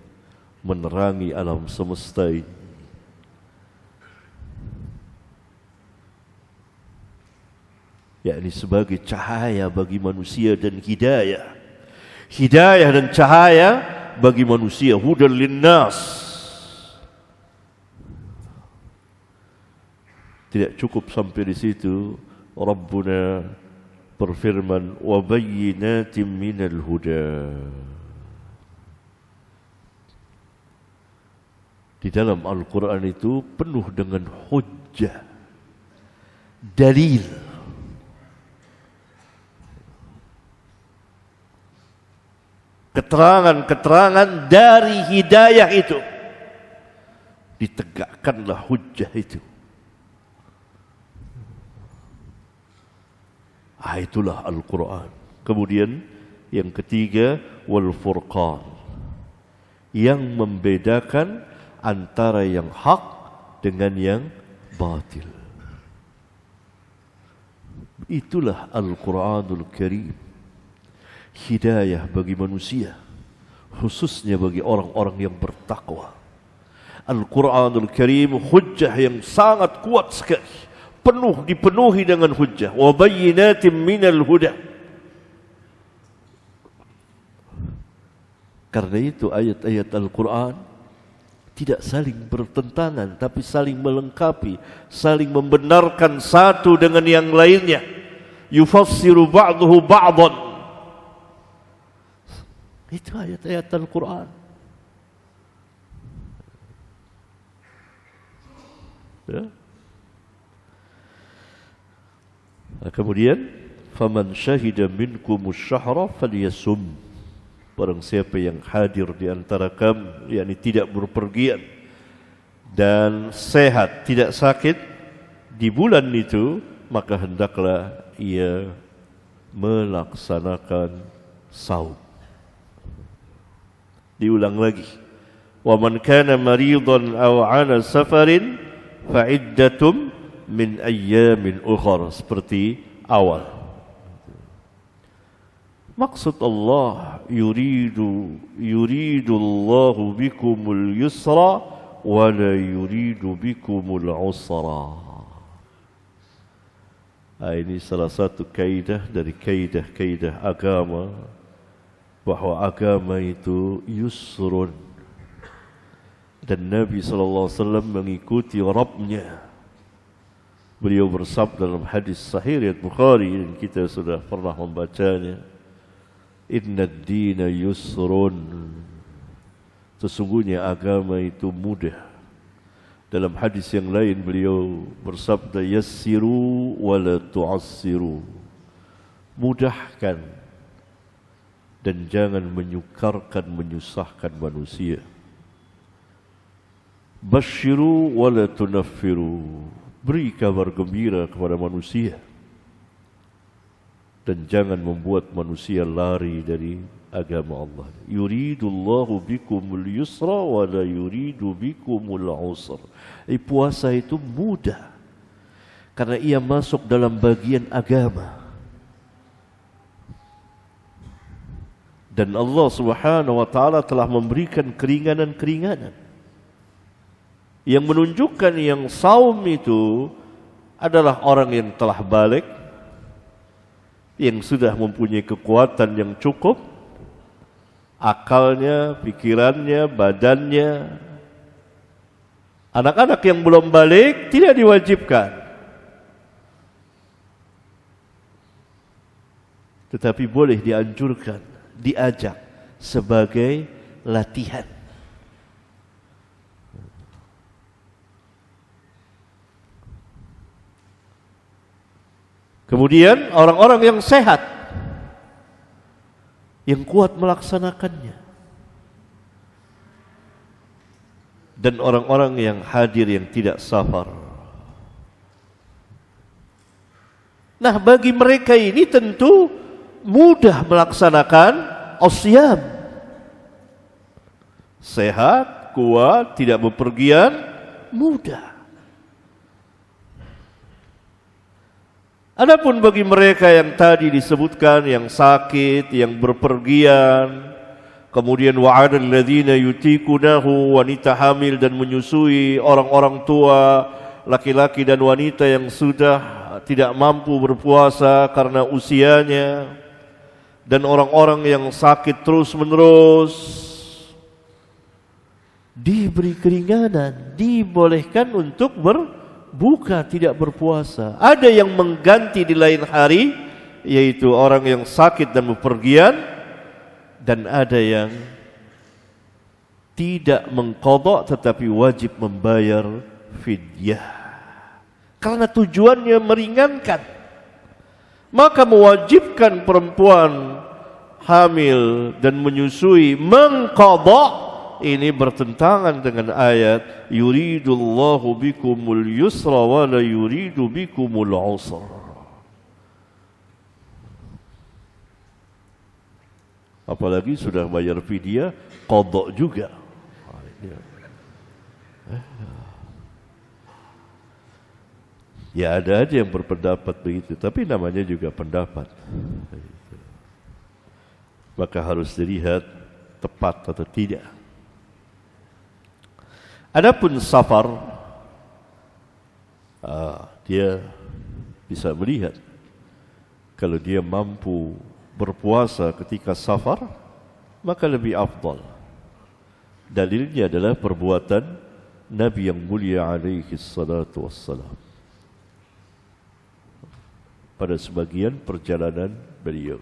menerangi alam semesta ini. Yakni sebagai cahaya bagi manusia dan hidayah. Hidayah dan cahaya bagi manusia, hudal linnas. Tidak cukup sampai di situ. Rabbuna berfirman, wa bayyinatin minal huda. Di dalam Al-Quran itu penuh dengan hujjah, dalil. Keterangan-keterangan dari hidayah itu. Ditegakkanlah hujjah itu. Itulah Al-Quran. Kemudian yang ketiga, wal furqan, yang membedakan antara yang hak dengan yang batil. Itulah Al-Quranul Karim. Hidayah bagi manusia, khususnya bagi orang-orang yang bertakwa. Al-Quranul Karim hujjah yang sangat kuat sekali, dipenuhi dengan hujjah. Wa bayyinatin minal huda. Karena itu ayat-ayat Al-Quran tidak saling bertentangan, tapi saling melengkapi, saling membenarkan satu dengan yang lainnya. Yufassiru ba'duhu ba'dan. Itu ayat-ayat Al-Quran. Ya. Kemudian, faman syahida minkumus syahra falyasum. Barang siapa yang hadir di antara kamu, yakni tidak berpergian dan sehat, tidak sakit di bulan itu, maka hendaklah ia melaksanakan saum. Diulang lagi. Wa man kana maridan aw 'ala safarin fa iddatum min ayyamin ukhra, seperti awal. Maksud Allah, yuridu Allahu bikumul yusra wa la yuridu bikumul usra. Ini salah satu kaidah dari kaidah-kaidah agama, bahwa agama itu yusrun, dan Nabi SAW mengikuti Rabbnya. Beliau bersabda dalam hadis sahih riwayat Bukhari, dan kita sudah pernah membacanya, inna ad-dina yusrun, sesungguhnya agama itu mudah. Dalam hadis yang lain beliau bersabda, yassiru wa la tu'assiru, mudahkan dan jangan menyukarkan, menyusahkan manusia. Basyiru wa la tunaffiru, beri kabar gembira kepada manusia dan jangan membuat manusia lari dari agama Allah. Yuridullahu bikumul yusra wa la yuridu bikumul usra. Puasa itu mudah karena ia masuk dalam bagian agama. Dan Allah Subhanahu wa taala telah memberikan keringanan-keringanan yang menunjukkan yang saum itu adalah orang yang telah balik, yang sudah mempunyai kekuatan yang cukup, akalnya, pikirannya, badannya. Anak-anak yang belum balik tidak diwajibkan, tetapi boleh dianjurkan, diajak sebagai latihan. Kemudian orang-orang yang sehat, yang kuat melaksanakannya, dan orang-orang yang hadir yang tidak safar. Nah, bagi mereka ini tentu mudah melaksanakan as-siyam. Sehat, kuat, tidak bepergian, mudah. Adapun bagi mereka yang tadi disebutkan, yang sakit, yang berpergian, kemudian wa'adal ladzina yutiqunahu, wanita hamil dan menyusui, orang-orang tua, laki-laki dan wanita yang sudah tidak mampu berpuasa karena usianya, dan orang-orang yang sakit terus-menerus, diberi keringanan, dibolehkan untuk berbuka, tidak berpuasa. Ada yang mengganti di lain hari, yaitu orang yang sakit dan bepergian, dan ada yang tidak mengqadha tetapi wajib membayar fidyah. Karena tujuannya meringankan. Maka mewajibkan perempuan hamil dan menyusui mengqadha ini bertentangan dengan ayat yuridullahu bikumul yusra wa la yuridu bikumul usra. Apalagi sudah bayar fidyah, qadha juga. Ya ada aja yang berpendapat begitu, tapi namanya juga pendapat. Maka harus dilihat tepat atau tidak. Adapun safar, dia bisa melihat kalau dia mampu berpuasa ketika safar, maka lebih afdal. Dalilnya adalah perbuatan Nabi yang mulia alaihi salatu wassalam pada sebagian perjalanan beliau.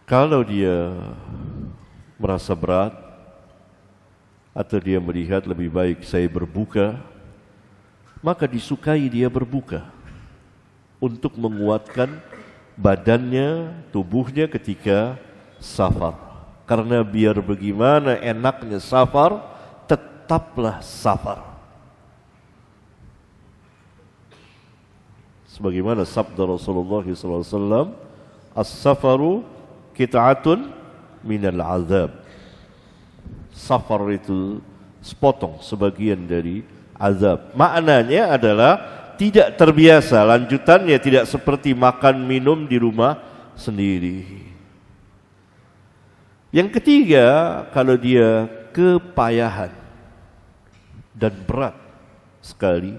Kalau dia merasa berat atau dia melihat lebih baik saya berbuka, maka disukai dia berbuka untuk menguatkan badannya, tubuhnya ketika safar. Karena biar bagaimana enaknya safar, tetaplah safar. Sebagaimana sabda Rasulullah SAW, as-safaru kit'atun minal azab. Safar itu sepotong sebagian dari azab. Maknanya adalah tidak terbiasa, lanjutannya tidak seperti makan minum di rumah sendiri. Yang ketiga, kalau dia kepayahan dan berat sekali,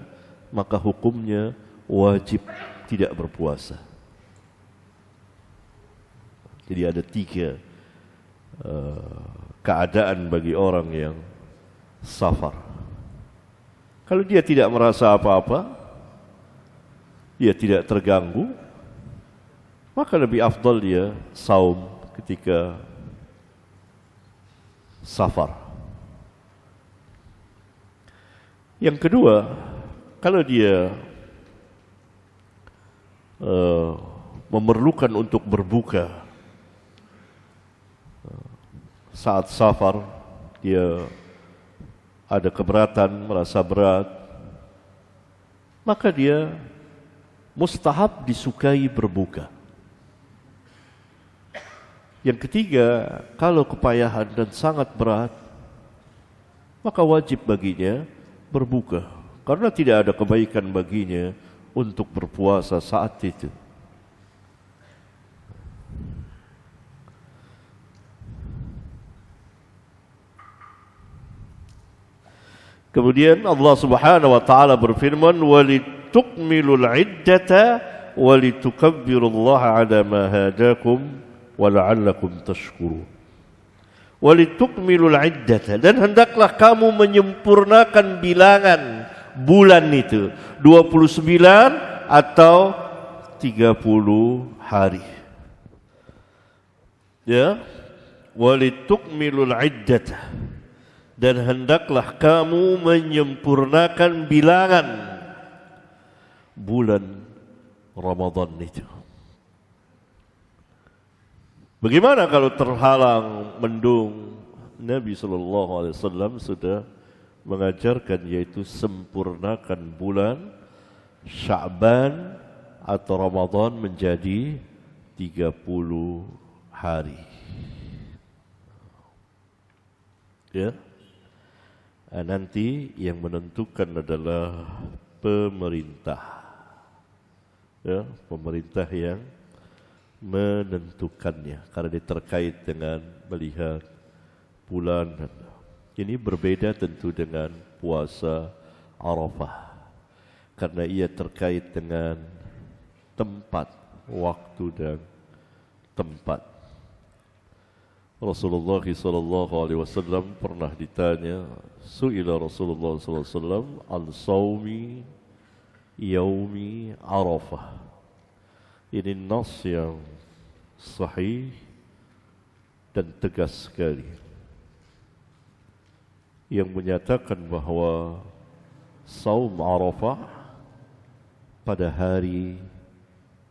maka hukumnya wajib tidak berpuasa. Jadi ada tiga keadaan bagi orang yang safar. Kalau dia tidak merasa apa-apa, dia tidak terganggu, maka lebih afdal dia saum ketika safar. Yang kedua, kalau dia memerlukan untuk berbuka saat safar, dia ada keberatan, merasa berat, maka dia mustahab disukai berbuka. Yang ketiga, kalau kepayahan dan sangat berat, maka wajib baginya berbuka, karena tidak ada kebaikan baginya untuk berpuasa saat itu. Kemudian Allah Subhanahu wa taala berfirman, "Walitukmilul iddata walitukabbirullaha 'ala ma hadakum wa la'allakum tashkurun." Walitukmilul iddata, dan hendaklah kamu menyempurnakan bilangan bulan itu 29 atau 30 hari. Ya, walitukmilul iddata, dan hendaklah kamu menyempurnakan bilangan bulan Ramadan itu. Bagaimana kalau terhalang mendung? Nabi SAW sudah mengajarkan, yaitu sempurnakan bulan Sya'ban atau Ramadan menjadi 30 hari. Ya. Nanti yang menentukan adalah pemerintah. Ya, pemerintah yang menentukannya, karena dia terkait dengan melihat bulan. Ini berbeda tentu dengan puasa Arafah, karena ia terkait dengan tempat, waktu dan tempat. Rasulullah SAW pernah ditanya, su'ila Rasulullah SAW an sawmi yaumi Arafah. Ini nas yang sahih dan tegas sekali. yang menyatakan bahwa saum Arafah pada hari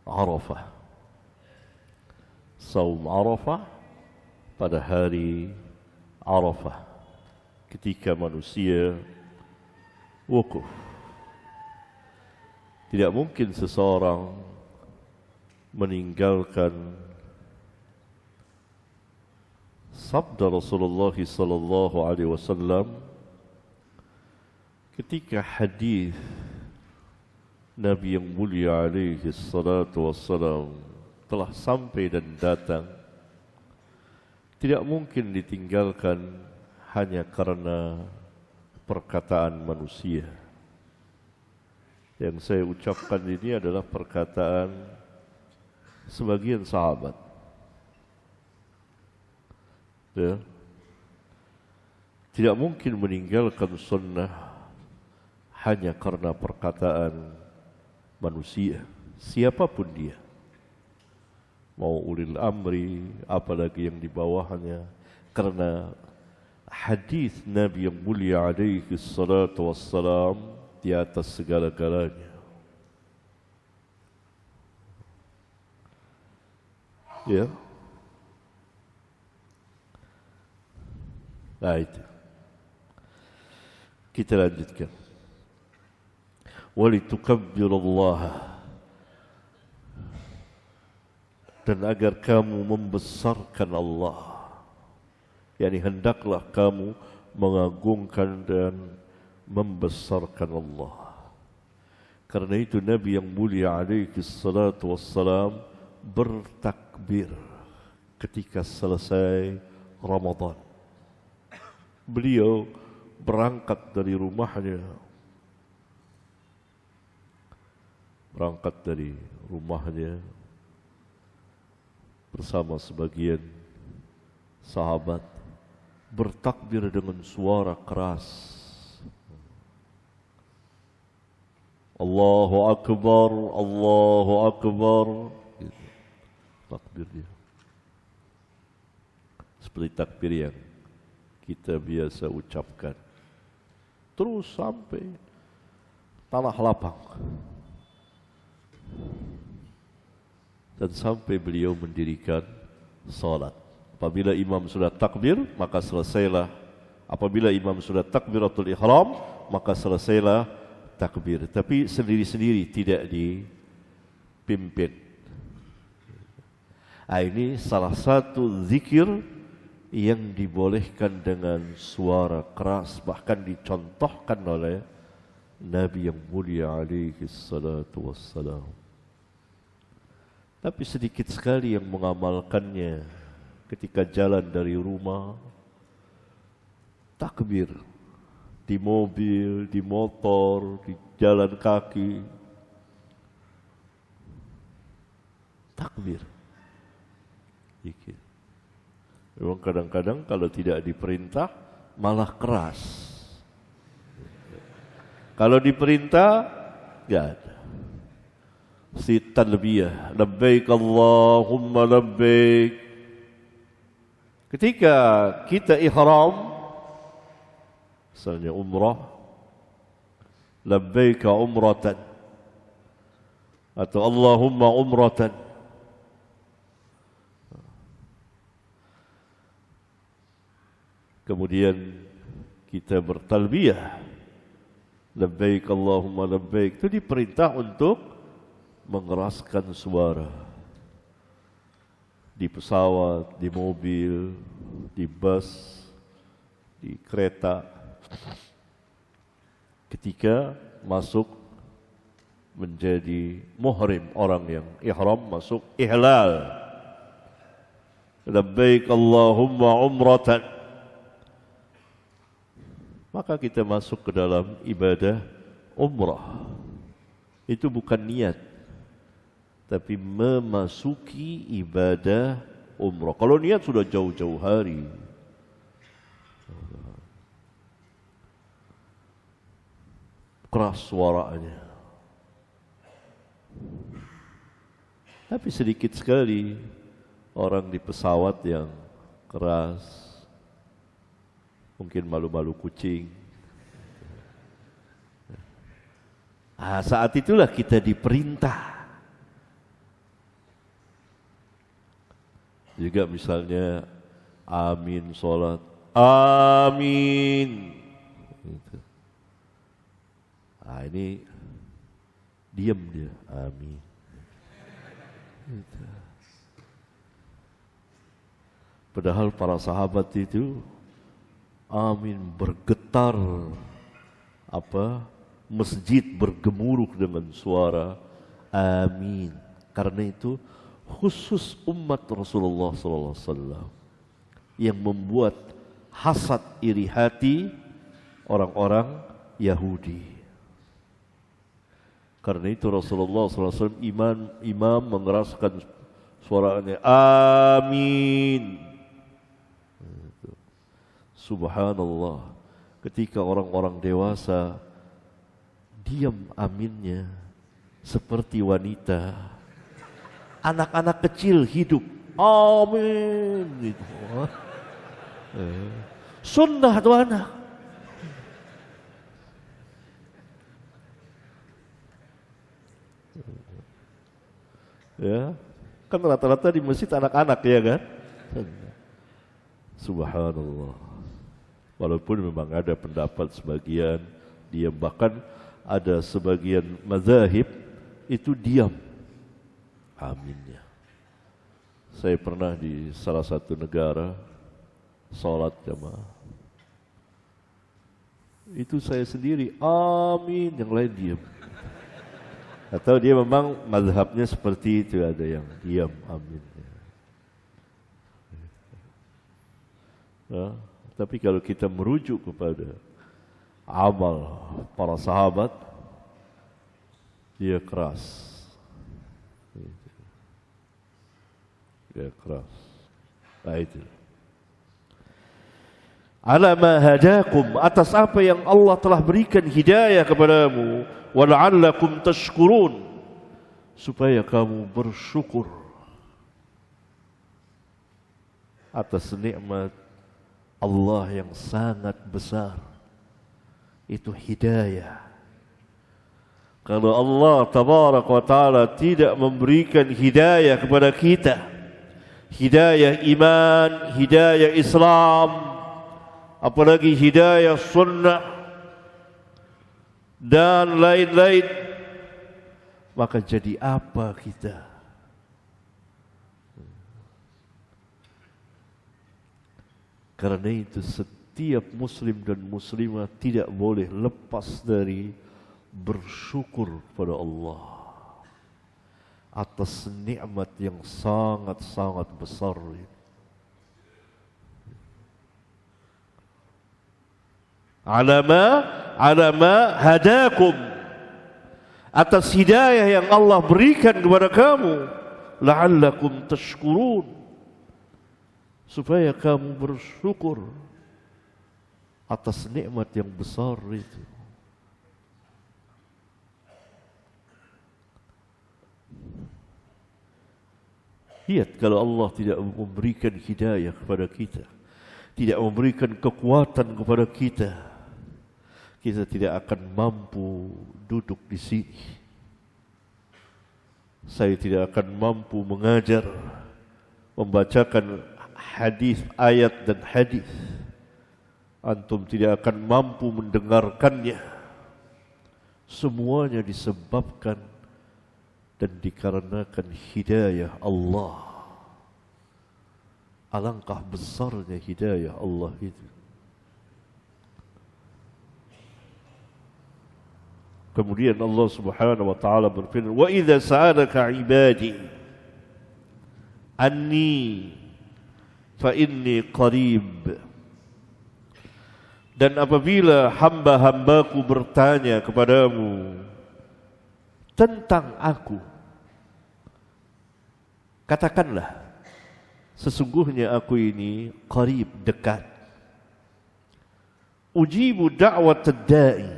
Arafah. Saum Arafah pada hari Arafah, ketika manusia wukuf. Tidak mungkin seseorang meninggalkan sabda Rasulullah sallallahu alaihi wasallam ketika hadis Nabi yang mulia alaihi salatu wassalam telah sampai dan datang, tidak mungkin ditinggalkan hanya karena perkataan manusia. Yang saya ucapkan ini adalah perkataan sebagian sahabat. Ya. Tidak mungkin meninggalkan sunnah hanya karena perkataan manusia, siapapun dia. Mau ulil amri, apalagi yang di bawahnya, karena hadis Nabi yang mulia alaihi salatu wassalam di atas segala-galanya. Ya. Nah itu. Kita lanjutkan. Walitukabbirullaha, dan agar kamu membesarkan Allah, yakni hendaklah kamu mengagungkan dan membesarkan Allah. Karena itu Nabi yang mulia alaihi salatu wassalam bertakbir ketika selesai Ramadan. Beliau berangkat dari rumahnya, bersama sebagian sahabat, bertakbir dengan suara keras. Allahu Akbar, Allahu Akbar. Gitu. Takbir dia. Seperti takbir yang kita biasa ucapkan. Terus sampai tanah lapang. Dan sampai beliau mendirikan salat. Apabila imam sudah takbir, maka selesailah. Apabila imam sudah takbiratul ihram, maka selesailah takbir. Tapi sendiri-sendiri, tidak dipimpin. Ini salah satu zikir yang dibolehkan dengan suara keras, bahkan dicontohkan oleh Nabi yang mulia alaihi salatu wassalam. Tapi sedikit sekali yang mengamalkannya. Ketika jalan dari rumah, takbir. Di mobil, di motor, di jalan kaki, takbir. Zikir. Memang kadang-kadang kalau tidak diperintah malah keras. Kalau diperintah enggak ada. Si talbiyah, labbaik Allahumma labbaik. Ketika kita ihram, misalnya umrah, labbaik umratan, atau Allahumma umratan. Kemudian kita bertalbiyah, labbaik Allahumma labbaik. Itu diperintah untuk mengeraskan suara. Di pesawat, di mobil, di bus, di kereta. Ketika masuk menjadi muhrim, orang yang ihram masuk ihlal. Labbaik Allahumma umratan. Maka kita masuk ke dalam ibadah umrah. Itu bukan niat, tapi memasuki ibadah umrah. Kalau niat sudah jauh-jauh hari. Keras suaranya. Tapi sedikit sekali orang di pesawat yang keras. mungkin malu-malu kucing. Saat itulah kita diperintah. Juga misalnya amin sholat, amin. Gitu. Ini diam dia, amin. Gitu. Padahal para sahabat itu amin bergetar, masjid bergemuruh dengan suara amin. Karena itu khusus umat Rasulullah SAW yang membuat hasad iri hati orang-orang Yahudi. Karena itu Rasulullah SAW imam mengeraskan suaranya amin. Subhanallah, ketika orang-orang dewasa diam aminnya seperti wanita, anak-anak kecil hidup amin gitu. Sunnah tuh anak. Ya, kan rata-rata di masjid anak-anak ya kan. Subhanallah. Walaupun memang ada pendapat sebagian diam, bahkan ada sebagian mazahib itu diam aminnya. Saya pernah di salah satu negara salat jamaah, itu saya sendiri amin, yang lain diam. Atau dia memang mazhabnya seperti itu, ada yang diam amin. Nah, tapi kalau kita merujuk kepada amal para sahabat, dia keras. Dia keras. Nah itu. Ala ma hadakum, atas apa yang Allah telah berikan hidayah kepadamu, wa la'allakum tashkurun, supaya kamu bersyukur atas nikmat Allah yang sangat besar. Itu hidayah. Kalau Allah tabaraka wa ta'ala tidak memberikan hidayah kepada kita, hidayah iman, hidayah Islam, apalagi hidayah sunnah dan lain-lain, maka jadi apa kita? Karena itu setiap muslim dan muslimah tidak boleh lepas dari bersyukur kepada Allah atas nikmat yang sangat-sangat besar ini. Alama hadakum, atas hidayah yang Allah berikan kepada kamu, la'allakum tashkurun, supaya kamu bersyukur atas nikmat yang besar itu. Lihat, kalau Allah tidak memberikan hidayah kepada kita, tidak memberikan kekuatan kepada kita, kita tidak akan mampu duduk di sini. Saya tidak akan mampu mengajar, membacakan hadis, ayat dan hadis. Antum tidak akan mampu mendengarkannya. Semuanya disebabkan dan dikarenakan hidayah Allah. Alangkah besarnya hidayah Allah itu. Kemudian Allah Subhanahu wa taala berfirman, "Wa idza sa'alaka 'ibadi anni fa inni qarib." Dan apabila hamba-hambaku bertanya kepadamu tentang aku, katakanlah, sesungguhnya aku ini qarib, dekat. Ujibu da'watad da'i,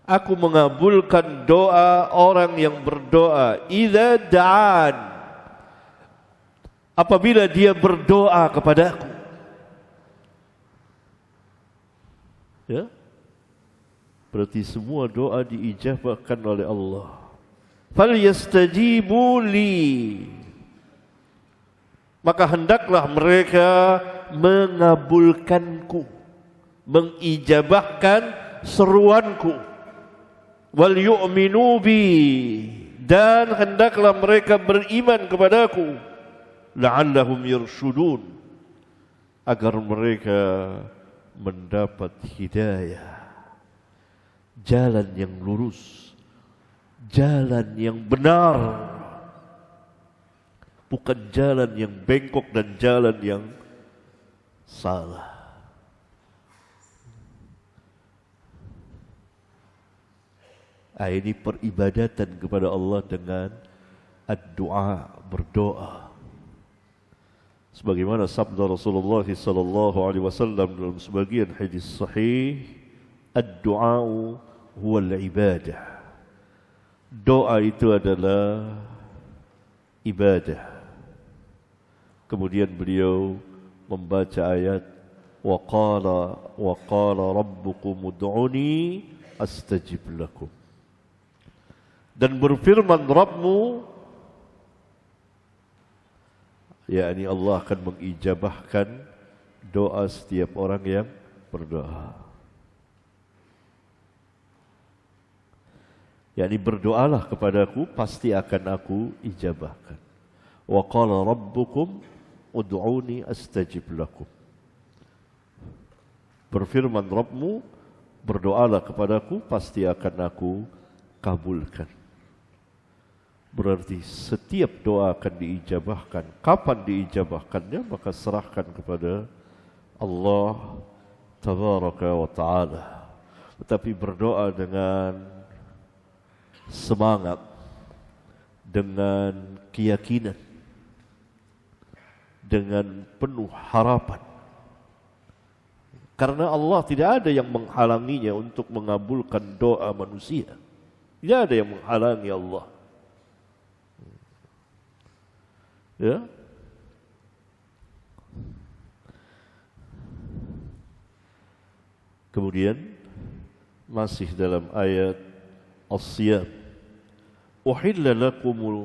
aku mengabulkan doa orang yang berdoa. Idza da'an, apabila dia berdoa kepadaku. Ya, berarti semua doa diijabahkan oleh Allah. Falyastajibu li, maka hendaklah mereka mengabulkanku, mengijabahkan seruanku. Wal yu'minu bi, dan hendaklah mereka beriman kepadaku. La'allahum yarshudun, agar mereka mendapat hidayah, jalan yang lurus, jalan yang benar, bukan jalan yang bengkok dan jalan yang salah. Ini peribadatan kepada Allah dengan ad-du'a, berdoa. Sebagaimana sabda Rasulullah sallallahu alaihi wasallam dalam sebagian hadis sahih, ad-du'a huwa al-ibadah. Doa itu adalah ibadah. Kemudian beliau membaca ayat wa qala rabbukum ud'uni astajib lakum. Dan berfirman Rabbmu, yakni Allah akan mengijabahkan doa setiap orang yang berdoa. Yakni berdoalah kepadaku, pasti akan aku ijabahkan. Wa qala rabbukum ud'uni astajib lakum. Berfirman Rabbmu, berdoalah kepadaku, pasti akan aku kabulkan. Berarti setiap doa akan diijabahkan. Kapan diijabahkannya? Maka serahkan kepada Allah Tabaraka wa Ta'ala. Tetapi berdoa dengan semangat, dengan keyakinan, dengan penuh harapan. Karena Allah tidak ada yang menghalanginya untuk mengabulkan doa manusia. Tidak ada yang menghalangi Allah. Ya. Kemudian masih dalam ayat As-Siyam, uhilla lakum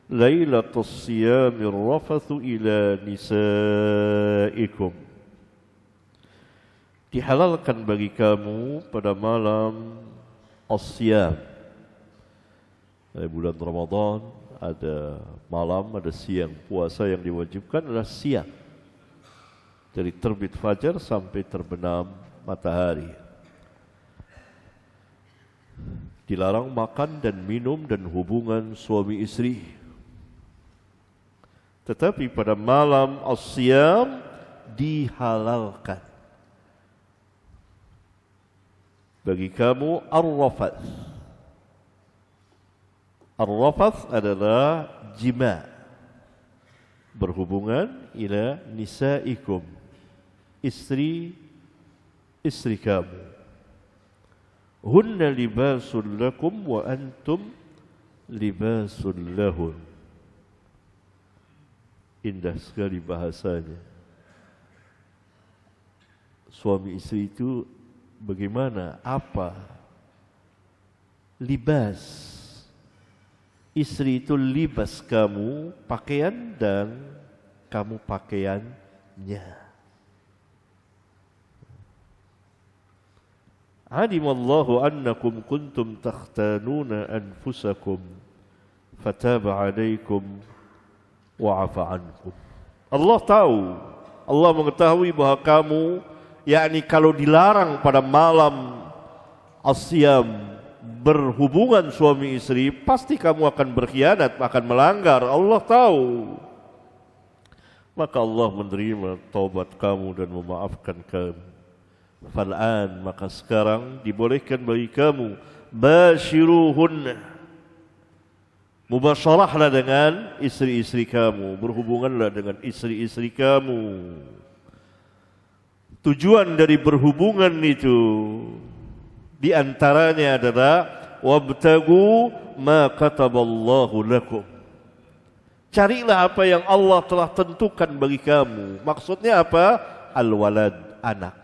lailatus siyamir rafathu ila nisaikum. Dihalalkan bagi kamu pada malam As-Siyam. Bulan Ramadan ada malam, ada siang. Puasa yang diwajibkan adalah siang, dari terbit fajar sampai terbenam matahari. Dilarang makan dan minum dan hubungan suami istri. Tetapi pada malam As-Siyam dihalalkan bagi kamu ar-rafath. Ar-rafath adalah jima', berhubungan ila nisaikum, istri kamu. Hunna libasun lakum wa antum libasun lahun. Indah sekali bahasanya. Suami istri itu bagaimana? Apa? Libas. Istri itu libas kamu, pakaian, dan kamu pakaiannya. Alimallahu annakum kuntum takhtanuna anfusakum fataba alaikum wa'afa ankum. Allah tahu, Allah mengetahui bahwa kamu, yakni kalau dilarang pada malam As-Siyam berhubungan suami istri, pasti kamu akan berkhianat, akan melanggar. Allah tahu. Maka Allah menerima taubat kamu dan memaafkan kamu. Fal'an, maka sekarang dibolehkan bagi kamu basyiruhunna, mubasyarahlah dengan istri-istri kamu, berhubunganlah dengan istri-istri kamu. Tujuan dari berhubungan itu di antaranya adalah wabtagu ma kataballahu lakum. Carilah apa yang Allah telah tentukan bagi kamu. Maksudnya apa? Al-walad, anak.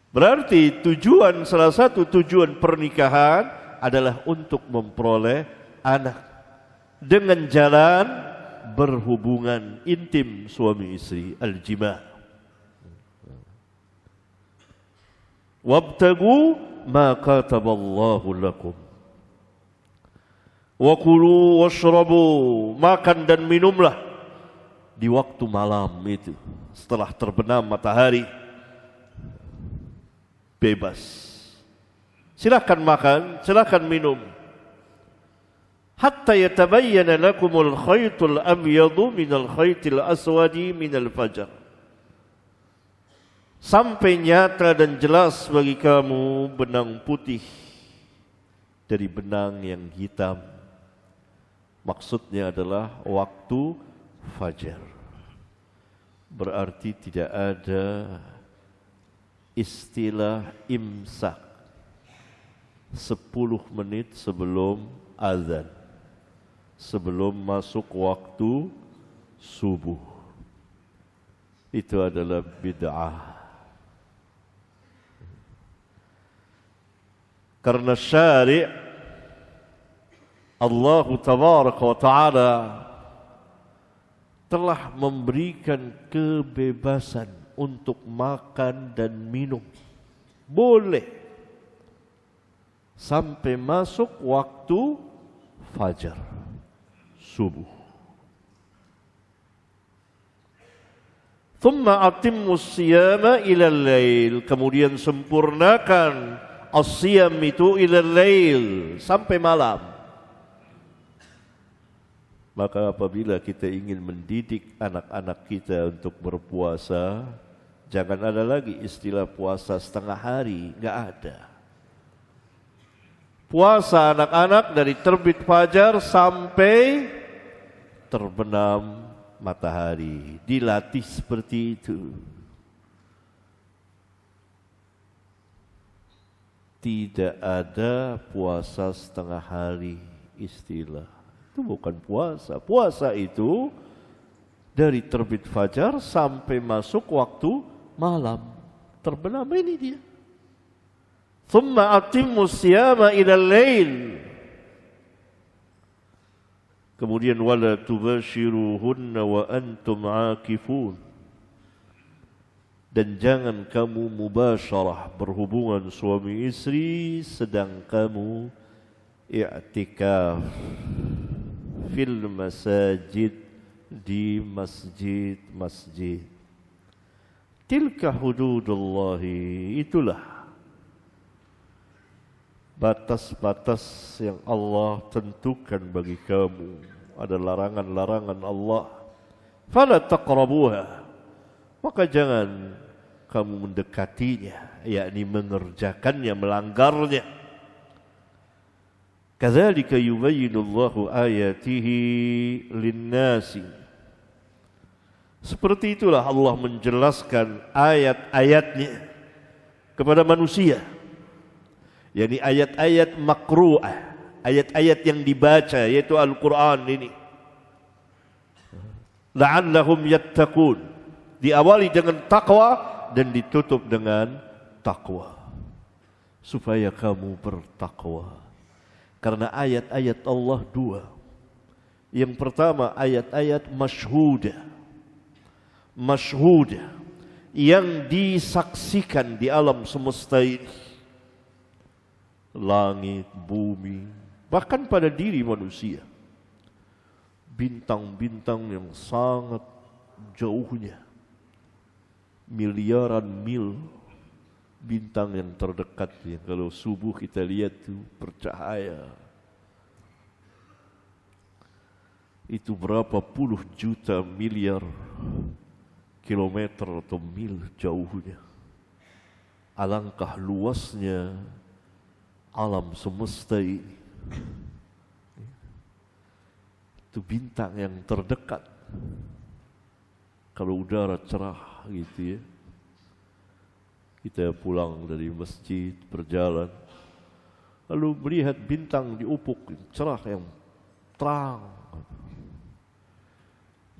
Berarti salah satu tujuan pernikahan adalah untuk memperoleh anak dengan jalan berhubungan intim suami istri, al-jima'. Wabtagu ma kataballahu lakum. Wa kulu washrabu, makan dan minumlah di waktu malam itu setelah terbenam matahari. Bebas. Silakan makan, silakan minum. Hatta yatabayyana lakumul khaytul abyadu minal khaytil aswadi minal fajar. Sampai nyata dan jelas bagi kamu benang putih dari benang yang hitam. Maksudnya adalah waktu fajar. Berarti tidak ada istilah imsak 10 menit sebelum azan, sebelum masuk waktu subuh. Itu adalah bid'ah. Karena syari' Allah tabaraka wa ta'ala telah memberikan kebebasan untuk makan dan minum. Boleh sampai masuk waktu fajar, subuh. Thumma atimmus siyama ilal lail. Kemudian sempurnakan as-siyam itu ilal lail, sampai malam. Maka apabila kita ingin mendidik anak-anak kita untuk berpuasa, jangan ada lagi istilah puasa setengah hari, enggak ada. Puasa anak-anak dari terbit fajar sampai terbenam matahari, dilatih seperti itu. Tidak ada puasa setengah hari istilah. Itu bukan puasa. Puasa itu dari terbit fajar sampai masuk waktu malam. Terbenam, ini dia. Thumma atimmus siyama ilal lail. Kemudian wala tubashiruhunna wa antum aakifun. Dan jangan kamu mubasyarah, berhubungan suami istri sedang kamu i'tikaf fil masajid, di masjid-masjid. Tilka hududullahi, itulah batas-batas yang Allah tentukan bagi kamu. Ada larangan-larangan Allah. Fala taqrabuha, maka jangan kamu mendekatinya, yakni mengerjakannya, melanggarnya. Kadzalika yubayyinullahu ayatihi linnasi. Seperti itulah Allah menjelaskan ayat-ayatnya kepada manusia. yakni ayat-ayat makru'ah, ayat-ayat yang dibaca, yaitu Al-Quran ini. La'allahum yattaqun, diawali dengan takwa dan ditutup dengan takwa, supaya kamu bertakwa. Karena ayat-ayat Allah dua. Yang pertama ayat-ayat masyhudah, yang disaksikan di alam semesta ini, langit, bumi, bahkan pada diri manusia. Bintang-bintang yang sangat jauhnya, miliaran mil bintang yang terdekat, ya, kalau subuh kita lihat itu bercahaya. Itu berapa puluh juta miliar kilometer atau mil jauhnya. Alangkah luasnya alam semesta ini. Itu bintang yang terdekat. Kalau udara cerah gitu ya, kita pulang dari masjid, berjalan, lalu melihat bintang di ufuk cerah yang terang.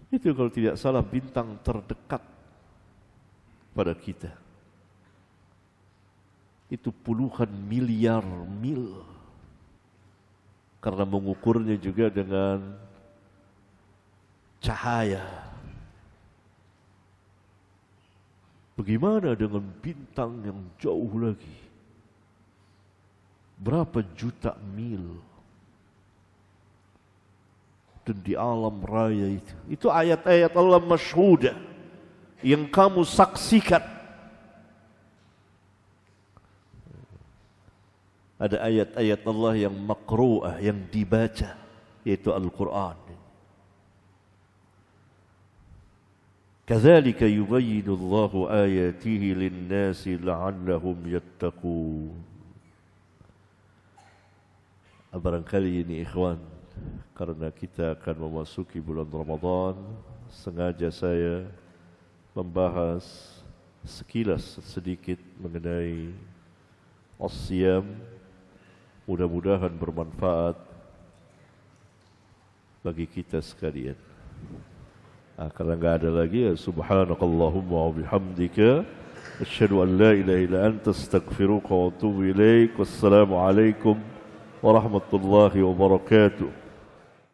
Itu kalau tidak salah bintang terdekat pada kita. Itu puluhan miliar mil. Karena mengukurnya juga dengan cahaya. Bagaimana dengan bintang yang jauh lagi? Berapa juta mil? Dan di alam raya itu ayat-ayat Allah masyhudah yang kamu saksikan. Ada ayat-ayat Allah yang makru'ah, yang dibaca, yaitu Al-Quran. Kadzalika yubayyinu Allahu ayatihi lin-nasi la'allahum yattaqun. Barangkali ini ikhwan, karena kita akan memasuki bulan Ramadan, sengaja saya membahas sekilas sedikit mengenai as-siyam. Mudah-mudahan bermanfaat bagi kita sekalian. Karena enggak ada lagi, ya subhanakallahumma wa bihamdika asyhadu an la ilaha illa anta astaghfiruka wa atubu ilaik. Wassalamu alaikum warahmatullahi wabarakatuh.